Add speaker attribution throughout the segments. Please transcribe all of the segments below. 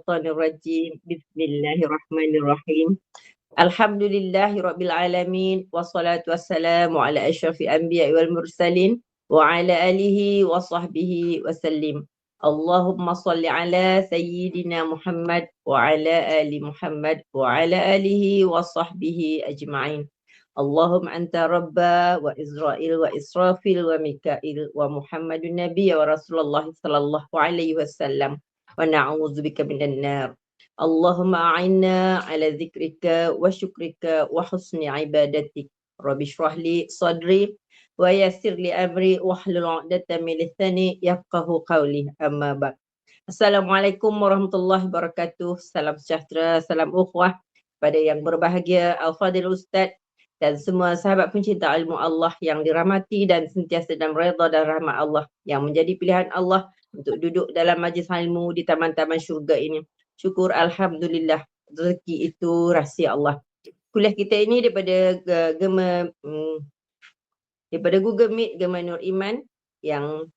Speaker 1: Rajim. Bismillahirrahmanirrahim. Alhamdulillahirabbil alamin wassalatu wassalamu ala asyrafil anbiya'i wal mursalin wa ala alihi wa sahbihi wasallim. Allahumma salli ala sayyidina Muhammad wa ala ali Muhammad wa ala alihi wa sahbihi ajma'in. Allahumma anta rabba wa Israel wa Israfil wa Mikail wa Muhammadun Nabi wa Rasulullah sallallahu alaihi wasallam. Wa na'udzubika minan nar. Allahumma a'inna ala zikrika wa syukrika wa husni ibadatik. Rabbi shrah li sadri wa yassir li amri wahlul 'uqdatam min lisani yafqahu qawli. Amma ba'd. Assalamualaikum warahmatullahi wabarakatuh. Salam sejahtera, salam ukhuwah pada yang berbahagia Al-Fadil Ustaz dan semua sahabat pencinta ilmu Allah yang dirahmati dan sentiasa dalam redha dan rahmat Allah yang menjadi pilihan Allah untuk duduk dalam majlis ilmu di taman-taman syurga ini. Syukur Alhamdulillah, rezeki itu rahsia Allah. Kuliah kita ini daripada Google Meet Gema Nur Iman yang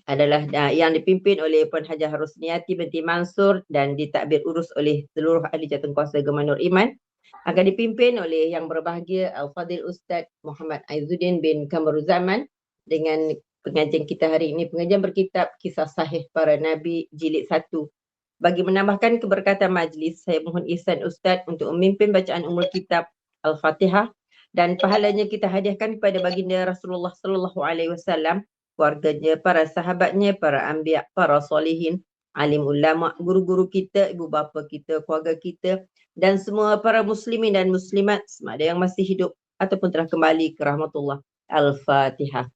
Speaker 1: adalah yang dipimpin oleh Puan Hajah Rosniati binti Mansur dan ditadbir urus oleh seluruh ahli jawatankuasa Gema Nur Iman. Akan dipimpin oleh yang berbahagia Al-Fadil Ustaz Muhammad Aizuddin bin Kamaruzaman dengan pengajian kita hari ini, pengajian berkitab Kisah Sahih Para Nabi Jilid 1. Bagi menambahkan keberkatan majlis, saya mohon ihsan Ustaz untuk memimpin bacaan umul kitab Al-Fatihah dan pahalanya kita hadiahkan kepada baginda Rasulullah sallallahu alaihi wasallam, keluarganya, para sahabatnya, para anbiya, para solihin, alim ulama, guru-guru kita, ibu bapa kita, keluarga kita dan semua para muslimin dan muslimat sama ada yang masih hidup ataupun telah kembali ke rahmatullah. Al-Fatihah.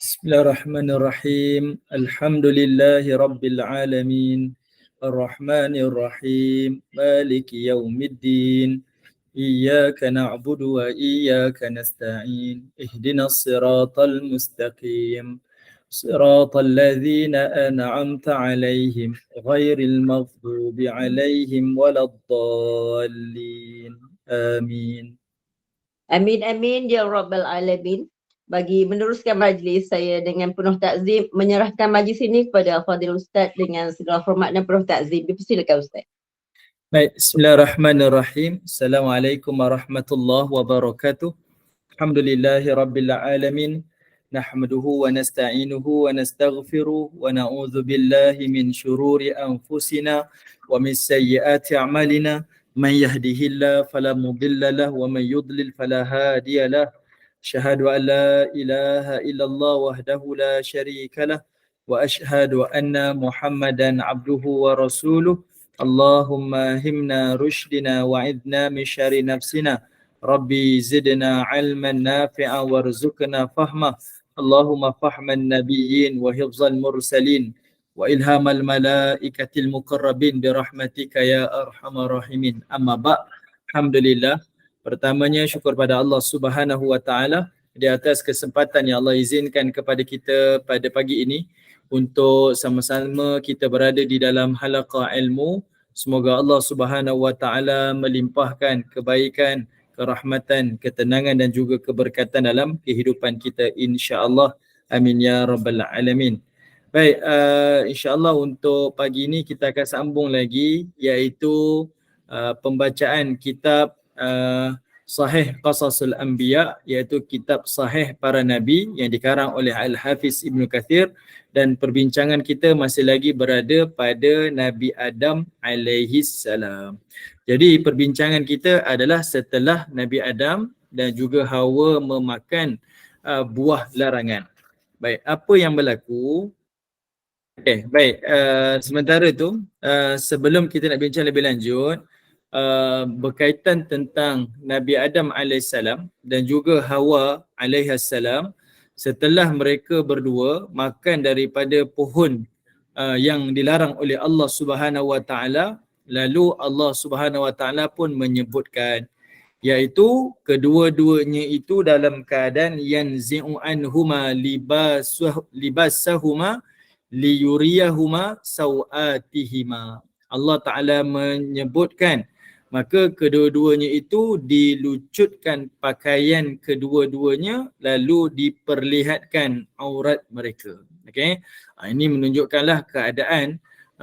Speaker 2: Bismillahirrahmanirrahim. Alhamdulillahi rabbil alamin. Ar-Rahmanir-Rahim. Maliki yaumiddin. Iyyaka na'budu wa iyyaka nasta'in. Ihdinas siratal mustaqim. Siratal ladzina an'amta 'alaihim ghairil maghdubi 'alaihim waladdallin. Amin.
Speaker 1: Amin amin ya rabbal alamin. Bagi meneruskan majlis, saya dengan penuh takzim menyerahkan majlis ini kepada Al-Fadil Ustaz dengan segala hormat dan penuh takzim. Dipersilakan Ustaz.
Speaker 2: Baik, bismillahirrahmanirrahim. Assalamualaikum warahmatullahi wabarakatuh. Alhamdulillahi rabbil alamin. Nahmaduhu wa nasta'inuhu wa nastaghfiruh wa na'udzu billahi min syururi anfusina wa min sayyiati a'malina. Man yahdihillahu fala mudilla lahu wa man yudlil fala hadiya lahu. Asyhadu an la ilaha illallah wahdahu la syarika lah wa asyhadu anna Muhammadan abduhu wa rasuluh. Allahumma himna rushdina wa'idna min syarri nafsina. Rabbi zidna ilman nafi'a warzuqna fahma. Allahumma fahman nabiyyin wa hifzal mursalin wa ilhamal malaikatil muqarrabin birahmatika ya arhamar rahimin. Amma ba'. Alhamdulillah. Pertamanya syukur pada Allah Subhanahu wa taala di atas kesempatan yang Allah izinkan kepada kita pada pagi ini untuk sama-sama kita berada di dalam halaqah ilmu. Semoga Allah Subhanahu wa taala melimpahkan kebaikan, kerahmatan, ketenangan dan juga keberkatan dalam kehidupan kita insya-Allah. Amin ya rabbal alamin. Baik, insya-Allah untuk pagi ini kita akan sambung lagi iaitu pembacaan kitab Sahih Qasasul Anbiya, iaitu kitab Sahih Para Nabi yang dikarang oleh Al-Hafiz Ibn Kathir, dan perbincangan kita masih lagi berada pada Nabi Adam alaihi salam. Jadi perbincangan kita adalah setelah Nabi Adam dan juga Hawa memakan buah larangan. Baik, apa yang berlaku? Okey, baik. Sementara tu sebelum kita nak bincang lebih lanjut, berkaitan tentang Nabi Adam AS dan juga Hawa AS, setelah mereka berdua makan daripada pohon yang dilarang oleh Allah Subhanahu wa taala, lalu Allah Subhanahu wa taala pun menyebutkan iaitu kedua-duanya itu dalam keadaan yanzi'u anhuma libasahuma liyuriyahuma sawatihima. Allah Ta'ala menyebutkan maka kedua-duanya itu dilucutkan pakaian kedua-duanya lalu diperlihatkan aurat mereka. Okey. Ini menunjukkanlah keadaan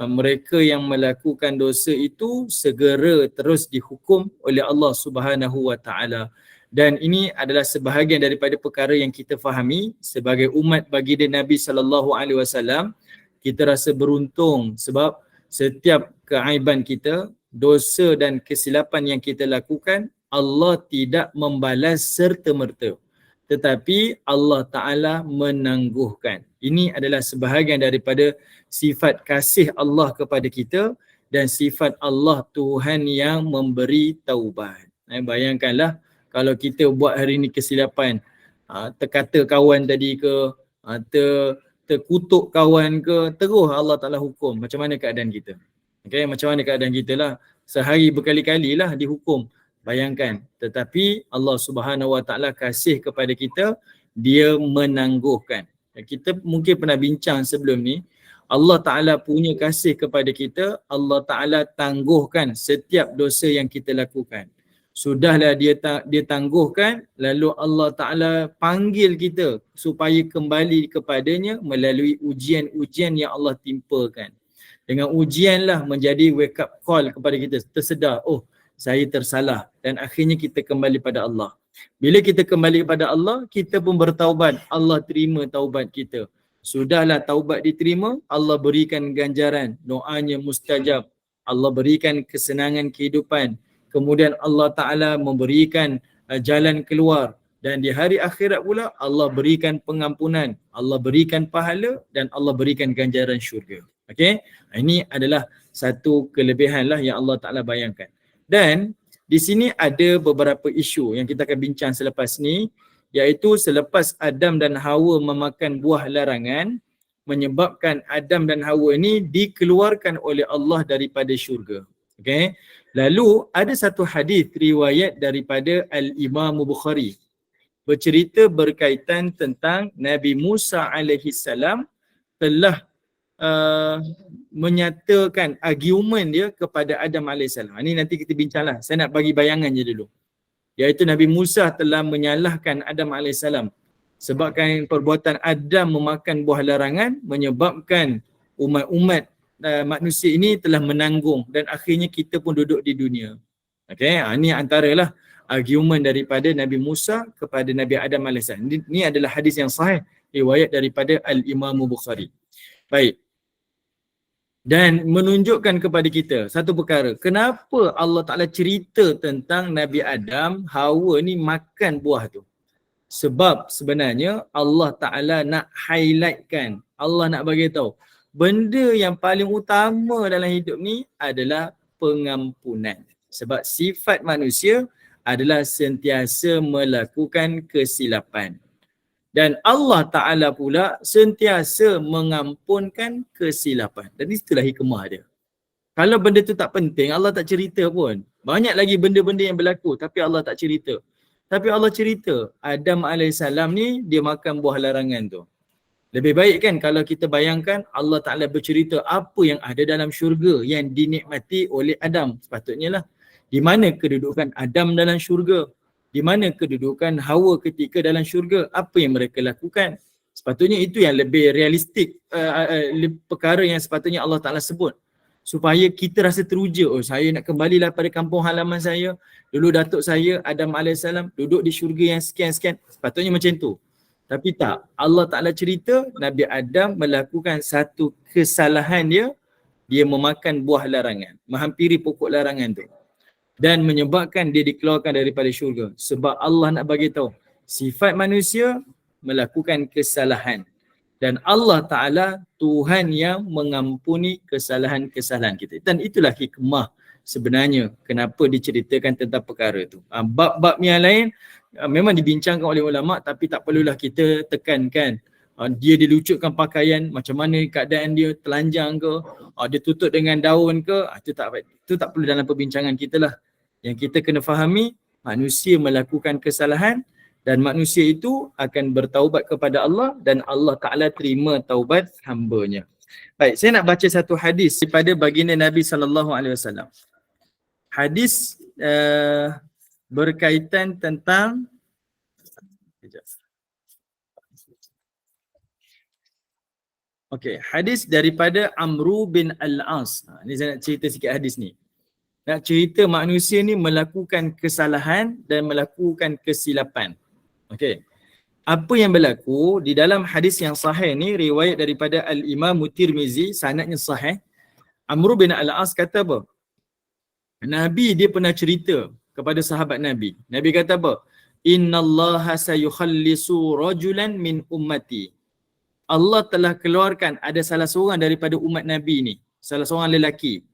Speaker 2: mereka yang melakukan dosa itu segera terus dihukum oleh Allah Subhanahu wa taala. Dan ini adalah sebahagian daripada perkara yang kita fahami sebagai umat baginda Nabi sallallahu alaihi wasallam. Kita rasa beruntung sebab setiap keaiban kita, dosa dan kesilapan yang kita lakukan, Allah tidak membalas serta-merta, tetapi Allah Ta'ala menangguhkan. Ini adalah sebahagian daripada sifat kasih Allah kepada kita dan sifat Allah Tuhan yang memberi taubat. Bayangkanlah kalau kita buat hari ini kesilapan, terkata kawan tadi ke, terkutuk kawan ke, terus Allah Ta'ala hukum. Macam mana keadaan kita? Okay, macam mana keadaan kita lah? Sehari berkali-kali lah dihukum. Bayangkan. Tetapi Allah Subhanahu Wa Ta'ala kasih kepada kita, dia menangguhkan. Kita mungkin pernah bincang sebelum ni, Allah Ta'ala punya kasih kepada kita, Allah Ta'ala tangguhkan setiap dosa yang kita lakukan. Sudahlah dia tangguhkan, lalu Allah Ta'ala panggil kita supaya kembali kepadanya melalui ujian-ujian yang Allah timpakan. Dengan ujianlah menjadi wake up call kepada kita, tersedar, oh saya tersalah, dan akhirnya kita kembali pada Allah. Bila kita kembali kepada Allah, kita pun bertaubat, Allah terima taubat kita. Sudahlah taubat diterima, Allah berikan ganjaran, doanya mustajab, Allah berikan kesenangan kehidupan, kemudian Allah Ta'ala memberikan jalan keluar, dan di hari akhirat pula Allah berikan pengampunan, Allah berikan pahala, dan Allah berikan ganjaran syurga. Okey, ini adalah satu kelebihan lah yang Allah Ta'ala bayangkan. Dan di sini ada beberapa isu yang kita akan bincang selepas ni, iaitu selepas Adam dan Hawa memakan buah larangan, menyebabkan Adam dan Hawa ini dikeluarkan oleh Allah daripada syurga. Okey. Lalu ada satu hadis riwayat daripada Al-Imam Bukhari bercerita berkaitan tentang Nabi Musa alaihi salam telah menyatakan argument dia kepada Adam AS. Ini nanti kita bincanglah. Saya nak bagi bayangan je dulu. Iaitu Nabi Musa telah menyalahkan Adam AS sebabkan perbuatan Adam memakan buah larangan menyebabkan umat-umat manusia ini telah menanggung dan akhirnya kita pun duduk di dunia. Okay, ini antaralah argument daripada Nabi Musa kepada Nabi Adam AS. Ini adalah hadis yang sahih riwayat daripada Al-Imam Bukhari. Baik. Dan menunjukkan kepada kita satu perkara, kenapa Allah Ta'ala cerita tentang Nabi Adam, Hawa ni makan buah tu. Sebab sebenarnya Allah Ta'ala nak highlightkan, Allah nak bagi tahu, benda yang paling utama dalam hidup ni adalah pengampunan. Sebab sifat manusia adalah sentiasa melakukan kesilapan. Dan Allah Ta'ala pula sentiasa mengampunkan kesilapan. Dan itulah hikmah dia. Kalau benda tu tak penting, Allah tak cerita pun. Banyak lagi benda-benda yang berlaku tapi Allah tak cerita. Tapi Allah cerita, Adam AS ni dia makan buah larangan tu. Lebih baik kan kalau kita bayangkan Allah Ta'ala bercerita apa yang ada dalam syurga yang dinikmati oleh Adam. Sepatutnya lah. Di mana kedudukan Adam dalam syurga? Di mana kedudukan Hawa ketika dalam syurga? Apa yang mereka lakukan? Sepatutnya itu yang lebih realistik, perkara yang sepatutnya Allah Ta'ala sebut. Supaya kita rasa teruja, oh saya nak kembalilah pada kampung halaman saya. Dulu datuk saya Adam AS duduk di syurga yang sekian-sekian. Sepatutnya macam tu. Tapi tak. Allah Ta'ala cerita Nabi Adam melakukan satu kesalahan dia memakan buah larangan. Menghampiri pokok larangan tu. Dan menyebabkan dia dikeluarkan daripada syurga. Sebab Allah nak bagi tahu sifat manusia melakukan kesalahan. Dan Allah Ta'ala Tuhan yang mengampuni kesalahan-kesalahan kita. Dan itulah hikmah sebenarnya kenapa diceritakan tentang perkara itu. Bab-bab yang lain memang dibincangkan oleh ulama' tapi tak perlulah kita tekankan. Dia dilucutkan pakaian, macam mana keadaan dia, telanjang ke, dia tutup dengan daun ke, itu tak perlu dalam perbincangan kita lah. Yang kita kena fahami, manusia melakukan kesalahan dan manusia itu akan bertaubat kepada Allah dan Allah Ta'ala terima taubat hambanya. Baik, saya nak baca satu hadis daripada baginda Nabi SAW. Hadis berkaitan tentang Okey, hadis daripada Amru bin Al-As. Ni saya nak cerita sikit hadis ni. Nak cerita manusia ni melakukan kesalahan dan melakukan kesilapan. Okey. Apa yang berlaku di dalam hadis yang sahih ni, riwayat daripada Al-Imam Tirmizi, sanadnya sahih. Amru bin Al-As kata apa? Nabi dia pernah cerita kepada sahabat Nabi. Nabi kata apa? Innallaha sayukhallisu rajulan min ummati. Allah telah keluarkan ada salah seorang daripada umat Nabi ni, salah seorang lelaki,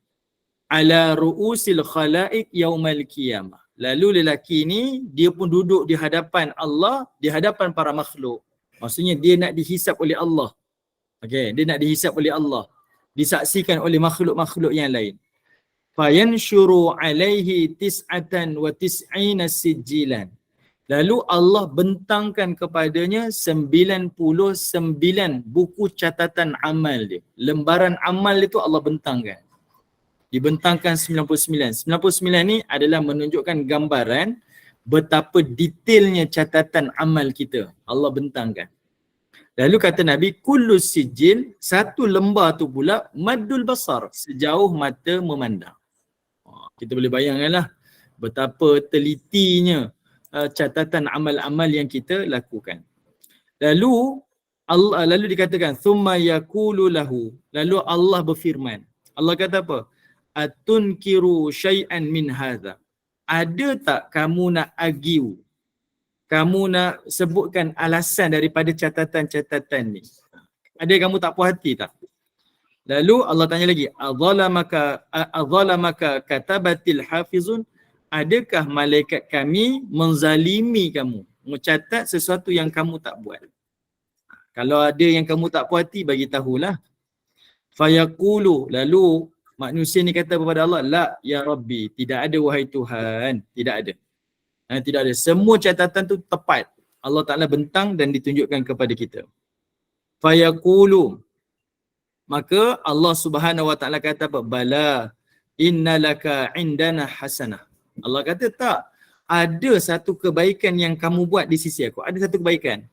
Speaker 2: ala ru'usil khalaiq yaumal qiyamah. Lalu lelaki ni dia pun duduk di hadapan Allah, di hadapan para makhluk. Maksudnya dia nak dihisap oleh Allah. Okey, dia nak dihisap oleh Allah, disaksikan oleh makhluk-makhluk yang lain. Fayanshuru alaihi tis'atan wa tis'ina sijjilan. Lalu Allah bentangkan kepadanya 99 buku catatan amal dia. Lembaran amal itu Allah bentangkan. Dibentangkan 99. 99 ni adalah menunjukkan gambaran betapa detailnya catatan amal kita. Allah bentangkan. Lalu kata Nabi, kullu sijil, satu lembar tu pula maddul basar, sejauh mata memandang. Kita boleh bayangkanlah betapa telitinya catatan amal-amal yang kita lakukan. Lalu dikatakan thumma yaqulu lahu, lalu Allah berfirman. Allah kata apa? Atunkiru syai'an min hadza. Ada tak kamu nak argue? Kamu nak sebutkan alasan daripada catatan-catatan ni? Ada kamu tak puas hati tak? Lalu Allah tanya lagi, adzalamaka katabatil hafizun? Adakah malaikat kami menzalimi kamu, mencatat sesuatu yang kamu tak buat? Kalau ada yang kamu tak puas hati, bagi tahulah. Fayaqulu, lalu manusia ni kata kepada Allah, la ya Rabbi, tidak ada wahai Tuhan, tidak ada. Tidak ada. Semua catatan tu tepat. Allah Ta'ala bentang dan ditunjukkan kepada kita. Fayaqulu, maka Allah Subhanahu Wa Ta'ala kata apa? Bala, innalaka indana hasanah. Allah kata tak, ada satu kebaikan yang kamu buat di sisi aku. Ada satu kebaikan.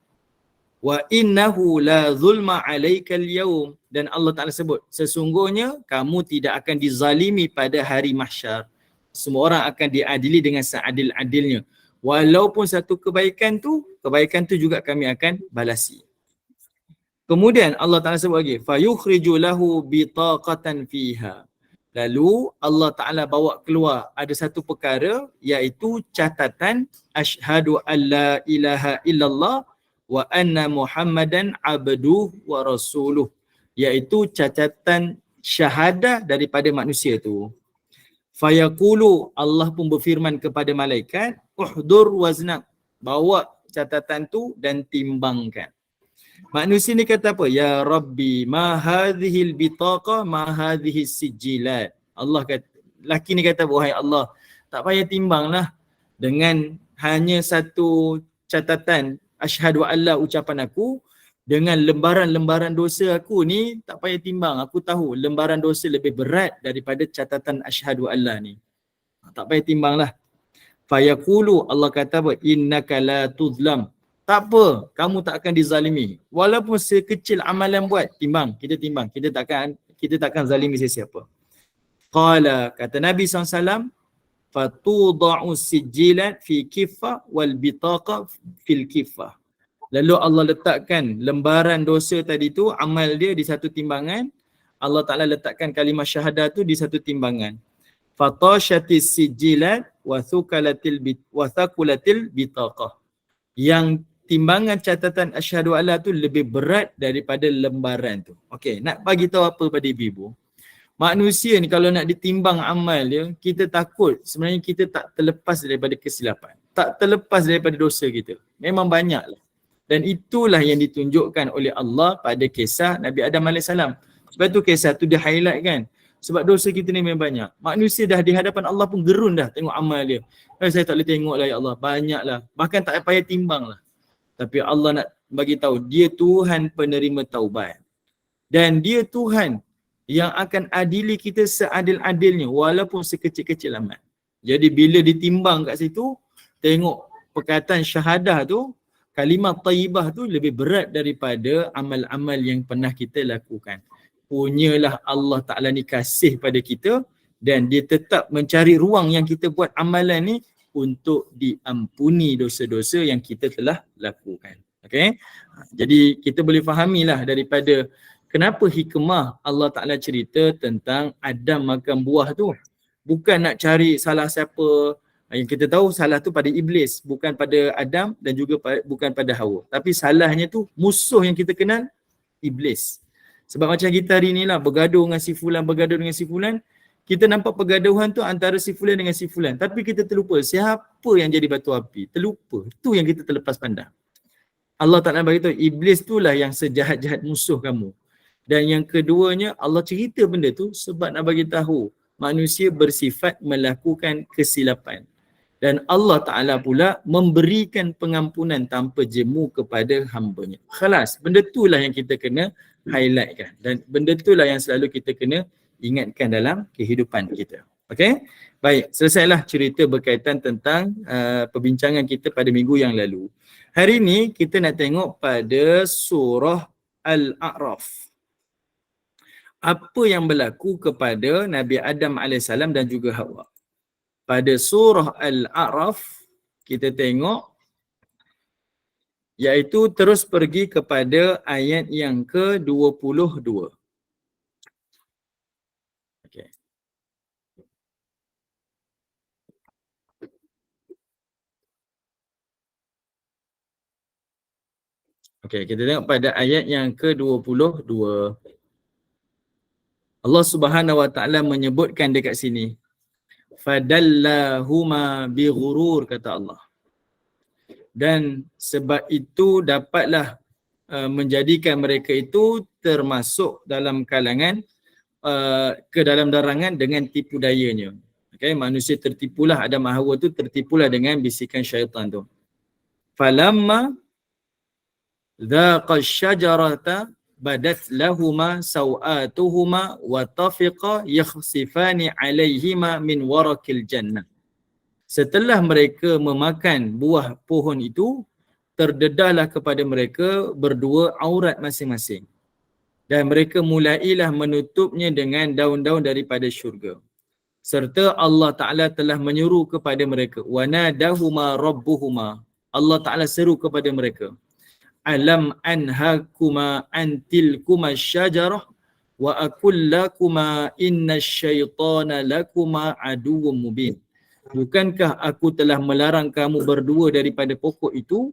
Speaker 2: Wa innahu la zulma alaikal yaum. Dan Allah Ta'ala sebut, sesungguhnya kamu tidak akan dizalimi pada hari mahsyar. Semua orang akan diadili dengan seadil-adilnya. Walaupun satu kebaikan tu juga kami akan balasi. Kemudian Allah Ta'ala sebut lagi, fayukhriju lahu bitaqatan fiha. Lalu Allah Ta'ala bawa keluar ada satu perkara, iaitu catatan asyhadu an la ilaha illallah wa anna muhammadan abduh wa rasuluh, iaitu catatan syahadah daripada manusia tu. Fayaqulu, Allah pun berfirman kepada malaikat, uhdur waznak, bawa catatan tu dan timbangkan. Manusia ni kata apa? Ya Rabbi, ma hadhil bitaqa, ma hadhis sijilat. Allah kata, laki ni kata, wahai Allah, tak payah timbanglah dengan hanya satu catatan asyhadu alla ucapan aku, dengan lembaran-lembaran dosa aku ni tak payah timbang. Aku tahu lembaran dosa lebih berat daripada catatan asyhadu alla ni. Tak payah timbanglah. Fayaqulu, Allah kata apa? Innaka la tuzlam. Tak apa, kamu tak akan dizalimi. Walaupun sekecil amalan buat, timbang, kita timbang. Kita takkan zalimi sesiapa. Qala, kata Nabi SAW, fatuda'u sijjilat fi kiffah wal bitaqa fil kiffah. Lalu Allah letakkan lembaran dosa tadi tu, amal dia di satu timbangan. Allah Ta'ala letakkan kalimah syahadah tu di satu timbangan. Fatashatis sijjilat wa thaqulatil bitaqah. Yang timbangan catatan asyhadu alla tu lebih berat daripada lembaran tu. Okey, nak bagi tahu apa pada ibu-ibu? Manusia ni kalau nak ditimbang amal dia, kita takut sebenarnya kita tak terlepas daripada kesilapan. Tak terlepas daripada dosa kita. Memang banyaklah. Dan itulah yang ditunjukkan oleh Allah pada kisah Nabi Adam AS. Sebab tu kisah tu dia highlight kan. Sebab dosa kita ni memang banyak. Manusia dah di hadapan Allah pun gerun dah tengok amal dia. Saya tak boleh tengok lah ya Allah. Banyaklah. Bahkan tak payah timbang lah. Tapi Allah nak bagi tahu dia Tuhan penerima taubat. Dan dia Tuhan yang akan adili kita seadil-adilnya walaupun sekecil-kecil amat. Jadi bila ditimbang kat situ, tengok perkataan syahadah tu, Kalimah tayyibah tu lebih berat daripada amal-amal yang pernah kita lakukan. Punyalah Allah Ta'ala ni kasih pada kita dan dia tetap mencari ruang yang kita buat amalan ni untuk diampuni dosa-dosa yang kita telah lakukan. Okay? Jadi kita boleh fahamilah daripada kenapa hikmah Allah Ta'ala cerita tentang Adam makan buah tu. Bukan nak cari salah siapa. Yang kita tahu salah tu pada iblis, bukan pada Adam dan juga bukan pada Hawa. Tapi salahnya tu musuh yang kita kenal, iblis. Sebab macam kita hari ni lah, bergaduh dengan si fulan, kita nampak pergaduhan tu antara si fulan dengan si fulan. Tapi kita terlupa siapa yang jadi batu api. Terlupa. Tu yang kita terlepas pandang. Allah Ta'ala beritahu, iblis itulah yang sejahat-jahat musuh kamu. Dan yang keduanya, Allah cerita benda tu sebab nak bagi tahu manusia bersifat melakukan kesilapan. Dan Allah Ta'ala pula memberikan pengampunan tanpa jemu kepada hamba-Nya. Khalas, benda itulah yang kita kena highlightkan. Dan benda itulah yang selalu kita kena ingatkan dalam kehidupan kita. Okay? Baik, selesailah cerita berkaitan tentang perbincangan kita pada minggu yang lalu. Hari ini kita nak tengok pada surah Al-A'raf. Apa yang berlaku kepada Nabi Adam AS dan juga Hawa. Pada surah Al-A'raf, kita tengok, iaitu terus pergi kepada ayat yang ke-22. Okay. Okay, kita tengok pada ayat yang ke-22. Allah Subhanahu Wa Ta'ala menyebutkan dekat sini, fadallahuma bighurur, kata Allah. Dan sebab itu dapatlah menjadikan mereka itu termasuk dalam kalangan ke dalam larangan dengan tipu dayanya. Okay, manusia tertipulah, Adam dan Hawa tu tertipulah dengan bisikan syaitan tu. Falamma dhaqa syajarata badat lahuma sawatuhuma wa tafiqa yakhsifani alaihima min warakil jannah. Setelah mereka memakan buah pohon itu, terdedahlah kepada mereka berdua aurat masing-masing. Dan mereka mulailah menutupnya dengan daun-daun daripada syurga. Serta Allah Ta'ala telah menyeru kepada mereka. وَنَادَهُمَا رَبُّهُمَا, Allah Ta'ala seru kepada mereka. Alam anhakuma antilkuma syajarah wa akullakuma inna syaitana lakuma aduwwum mubin. Bukankah aku telah melarang kamu berdua daripada pokok itu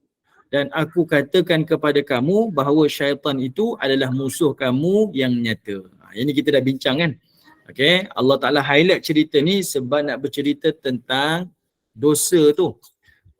Speaker 2: dan aku katakan kepada kamu bahawa syaitan itu adalah musuh kamu yang nyata. Ini kita dah bincang kan. Okay, Allah Ta'ala highlight cerita ni sebab nak bercerita tentang dosa tu.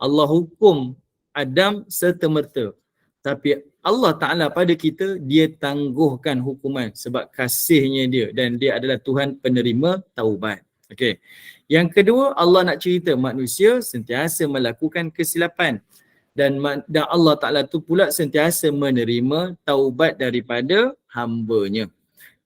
Speaker 2: Allah hukum Adam serta-merta. Tapi Allah Ta'ala pada kita, dia tangguhkan hukuman sebab kasihnya dia dan dia adalah Tuhan penerima taubat. Okay. Yang kedua, Allah nak cerita manusia sentiasa melakukan kesilapan dan Allah Ta'ala tu pula sentiasa menerima taubat daripada hamba-Nya.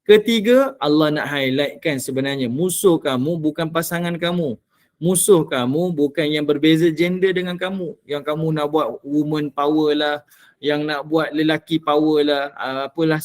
Speaker 2: Ketiga, Allah nak highlightkan sebenarnya musuh kamu bukan pasangan kamu. Musuh kamu bukan yang berbeza gender dengan kamu. Yang kamu nak buat woman power lah, yang nak buat lelaki power lah, apalah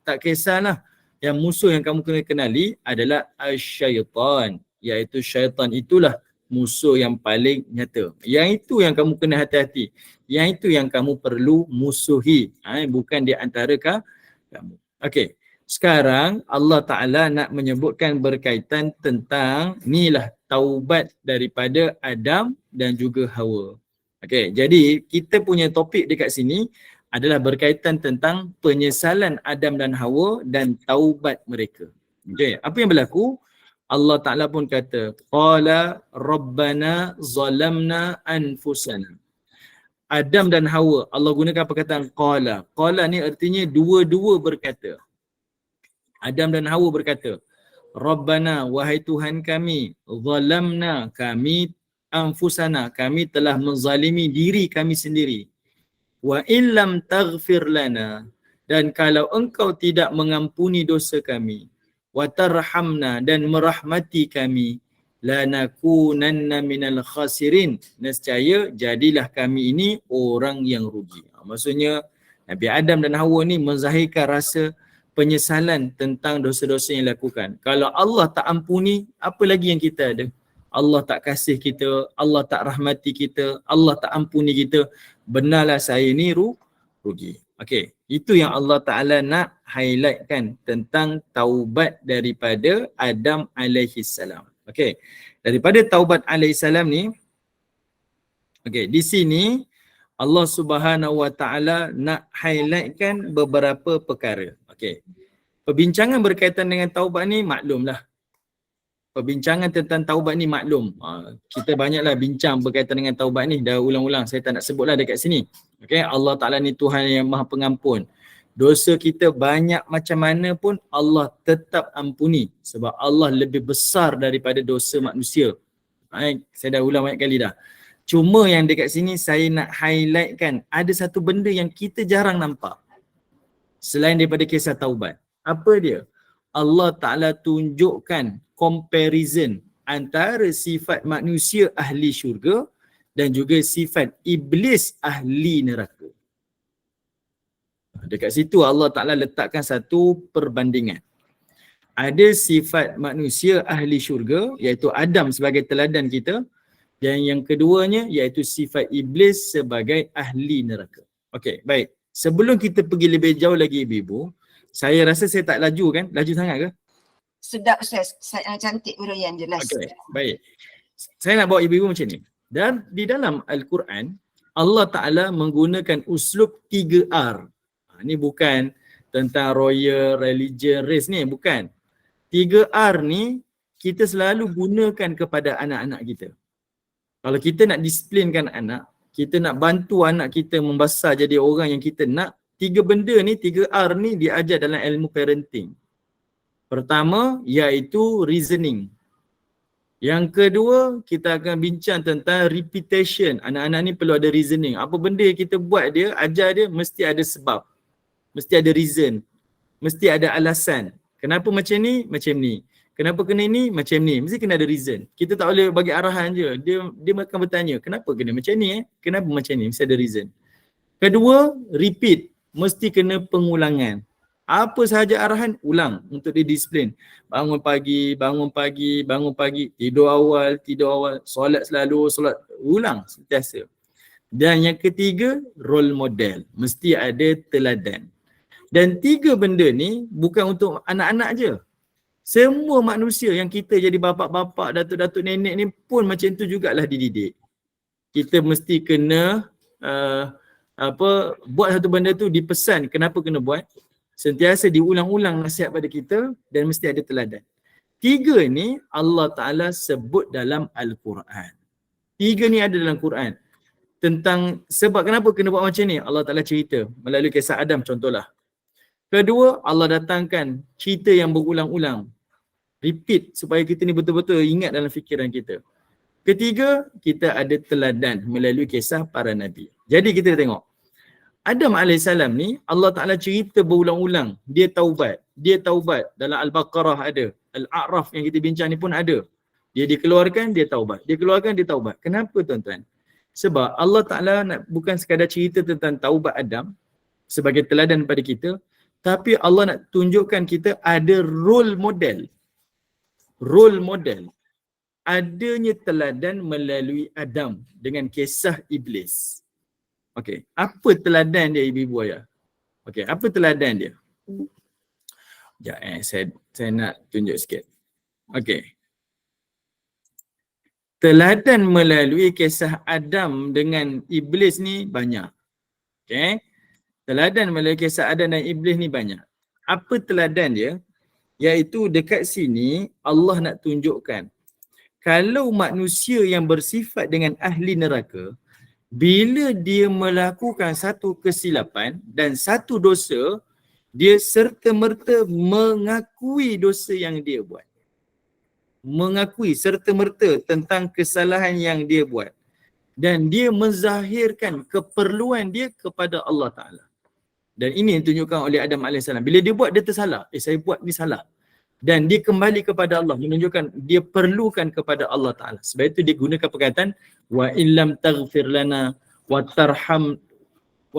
Speaker 2: tak kisahlah. Yang musuh yang kamu kena kenali adalah syaitan. Iaitu syaitan itulah musuh yang paling nyata. Yang itu yang kamu kena hati-hati. Yang itu yang kamu perlu musuhi. Bukan di antara kamu. Okey. Sekarang Allah Ta'ala nak menyebutkan berkaitan tentang inilah taubat daripada Adam dan juga Hawa. Okey, jadi kita punya topik dekat sini adalah berkaitan tentang penyesalan Adam dan Hawa dan taubat mereka. Okey, apa yang berlaku? Allah Ta'ala pun kata, qala rabbana zalamna anfusana. Adam dan Hawa, Allah gunakan perkataan qala. Qala ni artinya dua-dua berkata. Adam dan Hawa berkata, Rabbana, wahai Tuhan kami, zalamna, kami anfusana, kami telah menzalimi diri kami sendiri. Wa illam taghfir lana, dan kalau engkau tidak mengampuni dosa kami, wa tarhamna, dan merahmati kami, lanakunanna minal khasirin, nescaya jadilah kami ini orang yang rugi. Maksudnya Nabi Adam dan Hawa ni menzahirkan rasa penyesalan tentang dosa-dosa yang dilakukan. Kalau Allah tak ampuni, apa lagi yang kita ada? Allah tak kasih kita, Allah tak rahmati kita, Allah tak ampuni kita. Benarlah saya ni rugi. Okey, itu yang Allah Ta'ala nak highlightkan tentang taubat daripada Adam alaihissalam. Okey, daripada taubat alaihissalam ni, okey, di sini Allah Subhanahu Wa Ta'ala nak highlightkan beberapa perkara. Okey, perbincangan berkaitan dengan taubat ni maklumlah. Perbincangan tentang taubat ni maklum. Kita banyaklah bincang berkaitan dengan taubat ni, dah ulang-ulang, saya tak nak sebutlah dekat sini. Okay, Allah Ta'ala ni Tuhan yang Maha Pengampun. Dosa kita banyak macam mana pun Allah tetap ampuni sebab Allah lebih besar daripada dosa manusia. Saya dah ulang banyak kali dah. Cuma yang dekat sini saya nak highlightkan ada satu benda yang kita jarang nampak selain daripada kisah taubat. Apa dia? Allah Ta'ala tunjukkan comparison antara sifat manusia ahli syurga dan juga sifat iblis ahli neraka. Dekat situ Allah Ta'ala letakkan satu perbandingan. Ada sifat manusia ahli syurga iaitu Adam sebagai teladan kita, dan yang keduanya iaitu sifat iblis sebagai ahli neraka. Okey, baik. Sebelum kita pergi lebih jauh lagi ibu-ibu, saya rasa saya tak laju kan? Laju sangat ke?
Speaker 3: Sedap Ustaz, cantik huraian jelas.
Speaker 2: Okey, baik. Saya nak bawa ibu-ibu macam ni. Dan di dalam Al-Quran, Allah Ta'ala menggunakan uslub 3R. Ni bukan tentang royal, religion, race ni, bukan. 3R ni kita selalu gunakan kepada anak-anak kita. Kalau kita nak disiplinkan anak, kita nak bantu anak kita membesar jadi orang yang kita nak, 3 benda ni, 3R ni diajar dalam ilmu parenting. Pertama, iaitu reasoning. Yang kedua, kita akan bincang tentang repetition. Anak-anak ni perlu ada reasoning. Apa benda yang kita buat dia, ajar dia, mesti ada sebab. Mesti ada reason. Mesti ada alasan. Kenapa macam ni? Macam ni. Kenapa kena ni? Macam ni. Mesti kena ada reason. Kita tak boleh bagi arahan je. Dia akan bertanya, kenapa kena macam ni? Kenapa macam ni? Mesti ada reason. Kedua, repeat. Mesti kena pengulangan. Apa sahaja arahan, ulang untuk didisiplin. Bangun pagi, tidur awal, solat selalu, ulang sentiasa. Dan yang ketiga, role model. Mesti ada teladan. Dan 3 benda ni bukan untuk anak-anak je. Semua manusia yang kita jadi bapak-bapak, datuk-datuk, nenek ni pun macam tu jugalah dididik. Kita mesti kena buat satu benda tu dipesan. Kenapa kena buat? Sentiasa diulang-ulang nasihat pada kita dan mesti ada teladan. 3 ni Allah Ta'ala sebut dalam Al-Quran. 3 ni ada dalam Quran. Tentang sebab kenapa kena buat macam ni, Allah Ta'ala cerita melalui kisah Adam contohlah. Kedua, Allah datangkan cerita yang berulang-ulang. Repeat supaya kita ni betul-betul ingat dalam fikiran kita. Ketiga, kita ada teladan melalui kisah para Nabi. Jadi kita tengok. Adam AS ni Allah Ta'ala cerita berulang-ulang. Dia taubat. Dalam Al-Baqarah ada. Al-A'raf yang kita bincang ni pun ada. Dia dikeluarkan, dia taubat. Kenapa tuan-tuan? Sebab Allah Ta'ala bukan sekadar cerita tentang taubat Adam sebagai teladan pada kita, tapi Allah nak tunjukkan kita ada role model. Adanya teladan melalui Adam dengan kisah iblis. Okey, apa teladan dia ibu-ibu ayah? Okey, apa teladan dia? Sekejap saya nak tunjuk sikit. Okey. Teladan melalui kisah Adam dengan iblis ni banyak. Okey. Teladan melalui kisah Adam dan iblis ni banyak. Apa teladan dia? Iaitu dekat sini Allah nak tunjukkan kalau manusia yang bersifat dengan ahli neraka, bila dia melakukan satu kesilapan dan satu dosa, dia serta-merta mengakui dosa yang dia buat. Mengakui serta-merta tentang kesalahan yang dia buat. Dan dia menzahirkan keperluan dia kepada Allah Ta'ala. Dan ini yang ditunjukkan oleh Adam AS. Bila dia buat, dia tersalah. Saya buat ni salah. dan dia kembali kepada Allah, menunjukkan dia perlukan kepada Allah Ta'ala. Sebab itu dia gunakan perkataan wa illam taghfir lana wa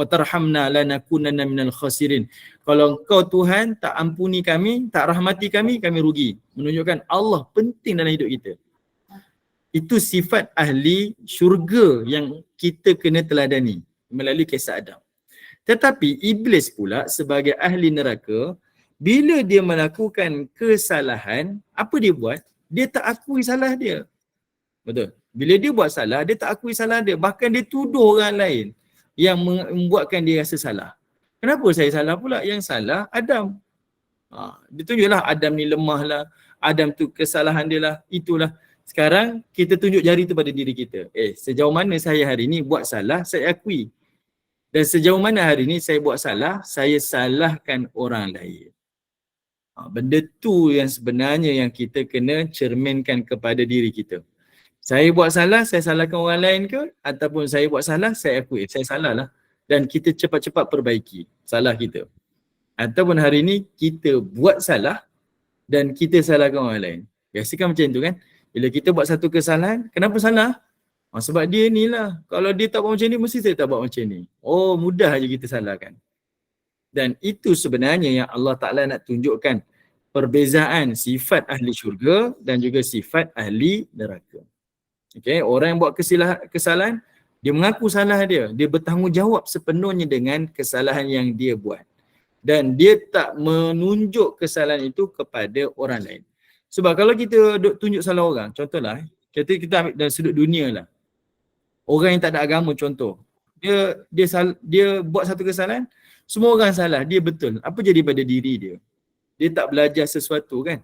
Speaker 2: tarhamna lanakunanna minal khasirin. Kalau engkau Tuhan tak ampuni kami, tak rahmati kami rugi. Menunjukkan Allah penting dalam hidup kita. Itu sifat ahli syurga yang kita kena teladani melalui kisah Adam. Tetapi iblis pula sebagai ahli neraka, bila dia melakukan kesalahan, apa dia buat? Dia tak akui salah dia. Betul? Bila dia buat salah, dia tak akui salah dia. Bahkan dia tuduh orang lain yang membuatkan dia rasa salah. Kenapa saya salah pula? Yang salah Adam. Dia tunjuklah Adam ni lemah lah. Adam tu kesalahan dia lah. Itulah. Sekarang kita tunjuk jari tu pada diri kita. Sejauh mana saya hari ni buat salah, saya akui. Dan sejauh mana hari ni saya buat salah, saya salahkan orang lain. Benda tu yang sebenarnya yang kita kena cerminkan kepada diri kita. Saya buat salah, saya salahkan orang lain ke? Ataupun saya buat salah, saya akui, saya salah lah. Dan kita cepat-cepat perbaiki salah kita. Ataupun hari ni kita buat salah dan kita salahkan orang lain. Biasakan macam tu kan? Bila kita buat satu kesalahan, kenapa salah? Sebab dia ni lah. Kalau dia tak buat macam ni, mesti saya tak buat macam ni. Oh, mudah aja kita salahkan. Dan itu sebenarnya yang Allah Ta'ala nak tunjukkan perbezaan sifat ahli syurga dan juga sifat ahli neraka. Okay, orang yang buat kesalahan, dia mengaku salah dia. Dia bertanggungjawab sepenuhnya dengan kesalahan yang dia buat. Dan dia tak menunjuk kesalahan itu kepada orang lain. Sebab kalau kita tunjuk salah orang, contohlah, kita ambil dalam sudut dunia lah. Orang yang tak ada agama contoh. Dia buat satu kesalahan, semua orang salah, dia betul. Apa jadi pada diri dia? Dia tak belajar sesuatu kan?